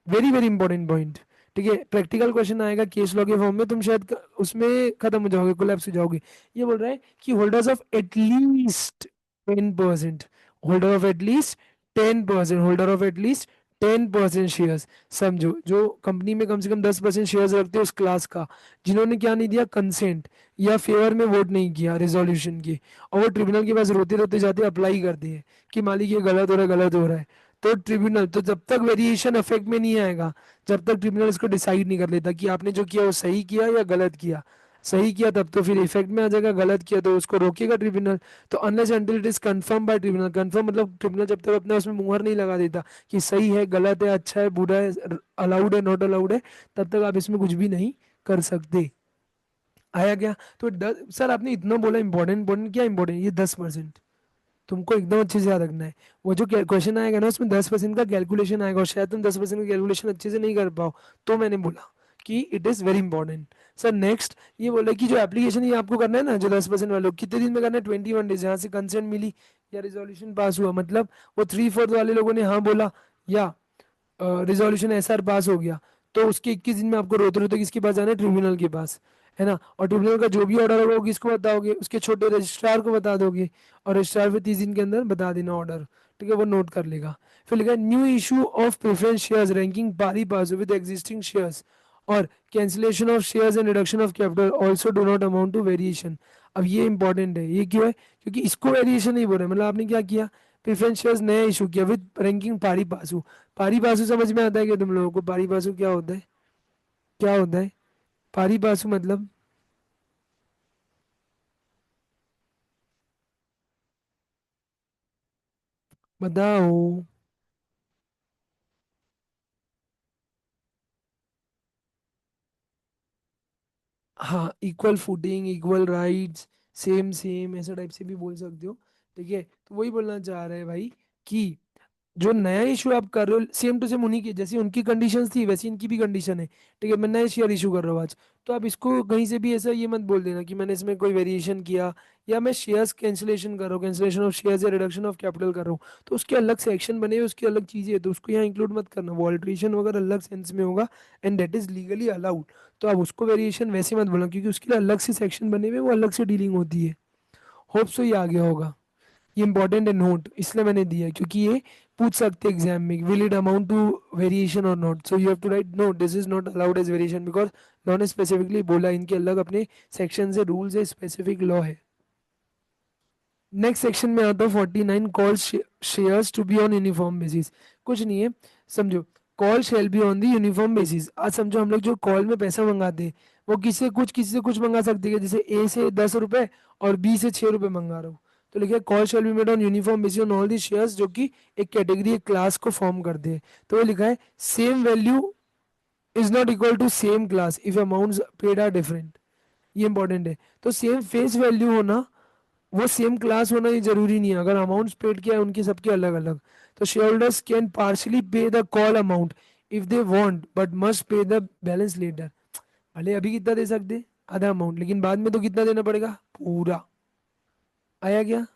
very very important point, ठीक है, प्रैक्टिकल क्वेश्चन आएगा केस लॉ के फॉर्म में, तुम शायद उसमें खत्म हो जाओगे, कोलैप्स हो जाओगे। ये बोल रहा है कि holders of at least 10%, holder of at least 10%, holder of at least 10% shares, समझो जो कंपनी में कम से कम 10% शेयर्स रखते हैं उस क्लास का, जिन्होंने क्या नहीं दिया, कंसेंट या फेवर में वोट नहीं किया रेजोल्यूशन के, और वो ट्रिब्यूनल के पास रोते रोते जाते अप्लाई करते हैं कि मालिक ये गलत हो रहा है, गलत हो रहा है, तो ट्रिब्यूनल, तो जब तक वेरिएशन इफेक्ट में नहीं आएगा, जब तक ट्रिब्यूनल इसको डिसाइड नहीं कर लेता कि आपने जो किया वो सही किया या गलत किया, सही किया तब तो फिर इफेक्ट में आ जाएगा, गलत किया तो उसको रोकेगा ट्रिब्यूनल। तो unless until it is confirm bye tribunal, confirm मतलब ट्रिब्यूनल जब तक अपना उसमें मुहर नहीं लगा देता कि सही है, गलत है, अच्छा है, बुरा है, अलाउड है, नॉट अलाउड है, तब तक आप इसमें कुछ भी नहीं कर सकते। आया क्या? तो सर आपने इतना बोला इंपॉर्टेंट, इंपॉर्टेंट क्या इंपॉर्टेंट, ये 10%, तुमको एकदम अच्छे से याद रखना है। वो जो क्वेश्चन आएगा ना उसमें 10% का कैलकुलेशन आएगा, और शायद तुम 10% का कैलकुलेशन अच्छे से नहीं कर पाओ, तो मैंने बोला कि it is very important. Sir next ये बोला कि जो एप्लीकेशन ये आपको करना है ना, जो 10% वालों कितने दिन में करना है, 21 डेज, यहाँ से कंसेंट मिली या रिजोल्यूशन पास हुआ, मतलब वो 3/4 वाले लोगों ने हाँ बोला या रिजोल्यूशन SR पास हो गया, तो उसके 21 दिन में आपको रोते रोते किसके पास जाना है, ट्रिब्यूनल के पास, है ना। और ट्रिब्यूनल का जो भी ऑर्डर होगा वो किसको बताओगे, उसके छोटे रजिस्ट्रार को बता दोगे, और रजिस्ट्रार फिर 30 दिन के अंदर बता देना ऑर्डर, ठीक है, वो नोट कर लेगा। फिर लिखा है new issue of preference shares ranking pari passu with existing shares, और cancellation of shares and reduction of capital also do not amount to variation. अब ये इंपॉर्टेंट है, ये क्यों है, क्योंकि इसको वेरिएशन नहीं बोल रहे, मतलब आपने क्या किया, प्रेफरेंस शेयर्स नया इशू किया विद रैंकिंग पारी पासू। पारी पासू समझ में आता है कि तुम लोगों को पारी पासू क्या होता है, क्या होता है पारी पासू मतलब, बताओ। हाँ, equal footing, equal rights, same same ऐसा टाइप से भी बोल सकते हो, ठीक है। तो वही बोलना चाह रहे हैं भाई कि जो नया इशू आप कर रहे हो सेम टू सेम उन्हीं की, जैसी उनकी कंडीशंस थी वैसी इनकी भी कंडीशन है, ठीक है। मैं नया शेयर इशू कर रहा हूँ आज, तो आप इसको कहीं से भी ऐसा ये मत बोल देना कि मैंने इसमें कोई वेरिएशन किया, या मैं शेयर्स कैंसिलेशन कर रहा हूँ, कैंसिलेशन ऑफ शेयर्स या रिडक्शन ऑफ कैपिटल कर रहा हूँ, तो उसके अलग से एक्शन बने हुए, उसकी अलग चीज़ें है, तो उसको यहाँ इंक्लूड मत करना, वो अल्ट्रेशन वगैरह अलग सेंस में होगा, and that is legally allowed. तो आप उसको वेरिएशन वैसे मत बोलना, क्योंकि उसके लिए अलग से सेक्शन बने हुए, वो अलग से डीलिंग होती है। होप सो ये आ गया होगा। ये इंपॉर्टेंट है नोट, इसलिए मैंने दिया है, क्योंकि ये पूछ सकते एग्जाम में, will it amount to variation और not, so you have to write no this is not allowed as variation, because law ने स्पेसिफिकली बोला, इनके अलग अपने सेक्शन है, रूल्स है, स्पेसिफिक लॉ है। नेक्स्ट सेक्शन में आता है 49, call shares to be on uniform basis. कुछ नहीं है, समझो, call shall be on the uniform basis. आज समझो हम लोग जो कॉल में पैसा मंगाते हैं, वो किसी से कुछ मंगा सकते हैं, जैसे ए से 10 रुपए और बी से 6 रुपए मंगा रहा हूँ, तो लिखा है call shall be made on uniform basis on all the shares, जो कि एक कैटेगरी, एक क्लास को फॉर्म करते हैं। तो वो लिखा है same value is not equal to same class if amounts paid are different. ये इंपॉर्टेंट है, तो सेम फेस वैल्यू होना, वो सेम क्लास होना ये जरूरी नहीं है, अगर अमाउंट्स पेड किया है उनके सबके अलग अलग। तो shareholders can partially pay the call amount if they want, but must pay the balance later. भले अभी कितना दे सकते, आधा अमाउंट, लेकिन बाद में तो कितना देना पड़ेगा, पूरा। आया क्या?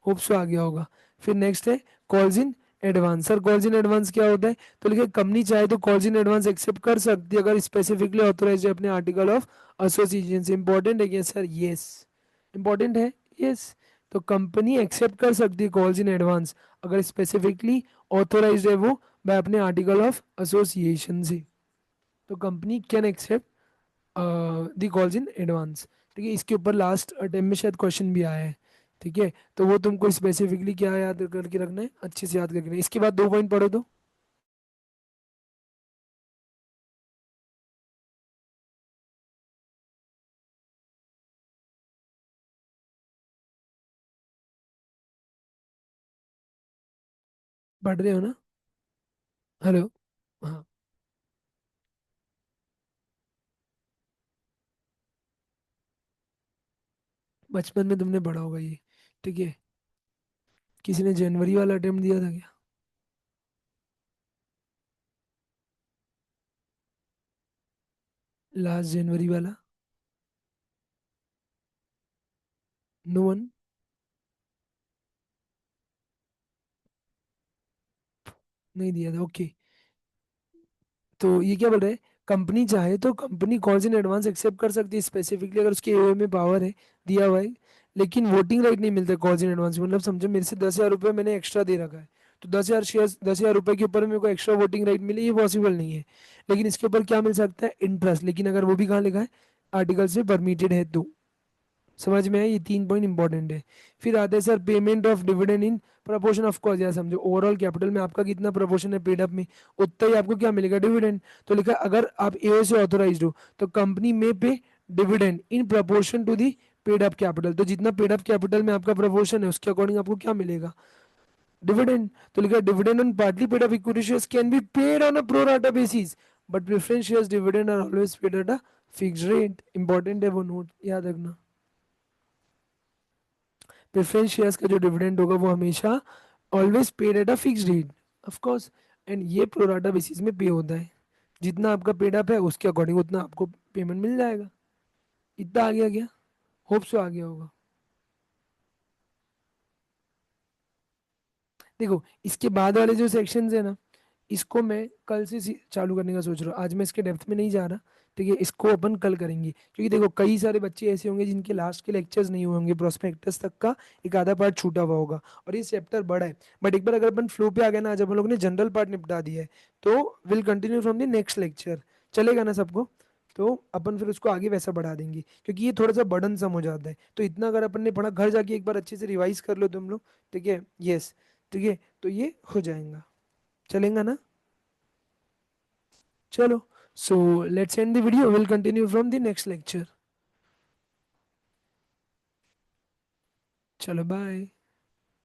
होप सो आ गया होगा। फिर नेक्स्ट है calls in advance. Sir calls in advance क्या होता है, तो लिखे कंपनी चाहे तो कॉल्स इन एडवांस एक्सेप्ट कर सकती है अगर स्पेसिफिकली ऑथोराइज है अपने आर्टिकल ऑफ एसोसिएशन से। इंपॉर्टेंट है क्या सर? यस, इंपॉर्टेंट है, यस। तो कंपनी एक्सेप्ट कर सकती है कॉल्स इन एडवांस अगर स्पेसिफिकली ऑथोराइज्ड है वो बाय अपने आर्टिकल ऑफ एसोसिएशन से। तो company can accept the calls in advance. ठीक है, इसके ऊपर लास्ट अटेम्प्ट में शायद क्वेश्चन भी आया है। ठीक है, तो वो तुमको स्पेसिफिकली क्या याद करके रखना है, अच्छे से याद करके रखना है। इसके बाद 2 पॉइंट पढ़ो तो। पढ़ रहे हो ना? हेलो। हाँ। बचपन में तुमने पढ़ा होगा ये। ठीक है। किसी ने जनवरी वाला अटेम्प्ट दिया था क्या? लास्ट जनवरी वाला? No one? नहीं दिया था, ओके। तो ये क्या बोल रहे हैं, कंपनी चाहे तो company calls in advance accept कर सकती है स्पेसिफिकली अगर उसके एओए में पावर है, दिया हुआ है। लेकिन वोटिंग राइट नहीं मिलता कॉल्स इन एडवांस। मतलब समझो मेरे से 10,000 रुपये मैंने एक्स्ट्रा दे रखा है, तो 10,000 शेयर, 10,000 रुपये के ऊपर मेरे को एक्स्ट्रा वोटिंग राइट मिले, ये पॉसिबल नहीं है। लेकिन इसके ऊपर क्या मिल सकता है, इंटरेस्ट। लेकिन अगर वो भी कहाँ लिखा है, आर्टिकल से परमिटेड है तो। समझ में है, ये 3 पॉइंट इंपॉर्टेंट है। फिर आते हैं sir payment of dividend in proportion of cost. या समझो ओवरऑल कैपिटल में आपका कितना प्रपोर्शन है पेड अप में, उतना ही आपको क्या मिलेगा, डिविडेंड। तो लिखा है, अगर आप एओ से ऑथोराइज हो तो कंपनी में pay dividend in proportion to the paid up capital. तो जितना पेड अप कैपिटल में आपका प्रपोर्शन है उसके अकॉर्डिंग आपको क्या मिलेगा, डिविडेंड। तो लिखा है dividend on partly paid up equity shares can be paid on a pro rata basis, but preference shares dividend are always paid at a fix rate. Important है वो नोट, याद रखना। प्रेफरेंस शेयर्स का जो dividend होगा वो हमेशा always paid at a fix rate, of course. And ये प्रोराटा बेसिस में पे होता है, जितना आपका पेड अप है उसके अकॉर्डिंग उतना आपको पेमेंट मिल जाएगा। इतना आ गया क्या? होप सो आ गया होगा। देखो इसके बाद वाले जो सेक्शंस है ना, इसको मैं कल से चालू करने का सोच रहा हूँ। आज मैं इसके डेप्थ में नहीं जा रहा। ठीक है, इसको अपन कल करेंगे, क्योंकि देखो कई सारे बच्चे ऐसे होंगे जिनके लास्ट के लेक्चर्स नहीं हुए होंगे, प्रोस्पेक्टस तक का एक आधा पार्ट छूटा हुआ होगा, और ये चैप्टर बड़ा है। बट एक बार अगर अपन फ्लो पे आ गए ना, आज अपन लोग ने जनरल पार्ट निपटा दिया है, तो will continue from the next lecture. चलेगा ना सबको? तो अपन फिर उसको आगे वैसा बढ़ा देंगे, क्योंकि ये थोड़ा सा बर्डन सम हो जाता है। तो इतना अगर अपन ने पढ़ा, घर जाके एक बार अच्छे से रिवाइज कर लो तुम लोग। ठीक है, यस। ठीक है, तो ये हो जाएगा। चलेगा ना? चलो, so let's end the video, will continue from the next lecture. चलो बाय।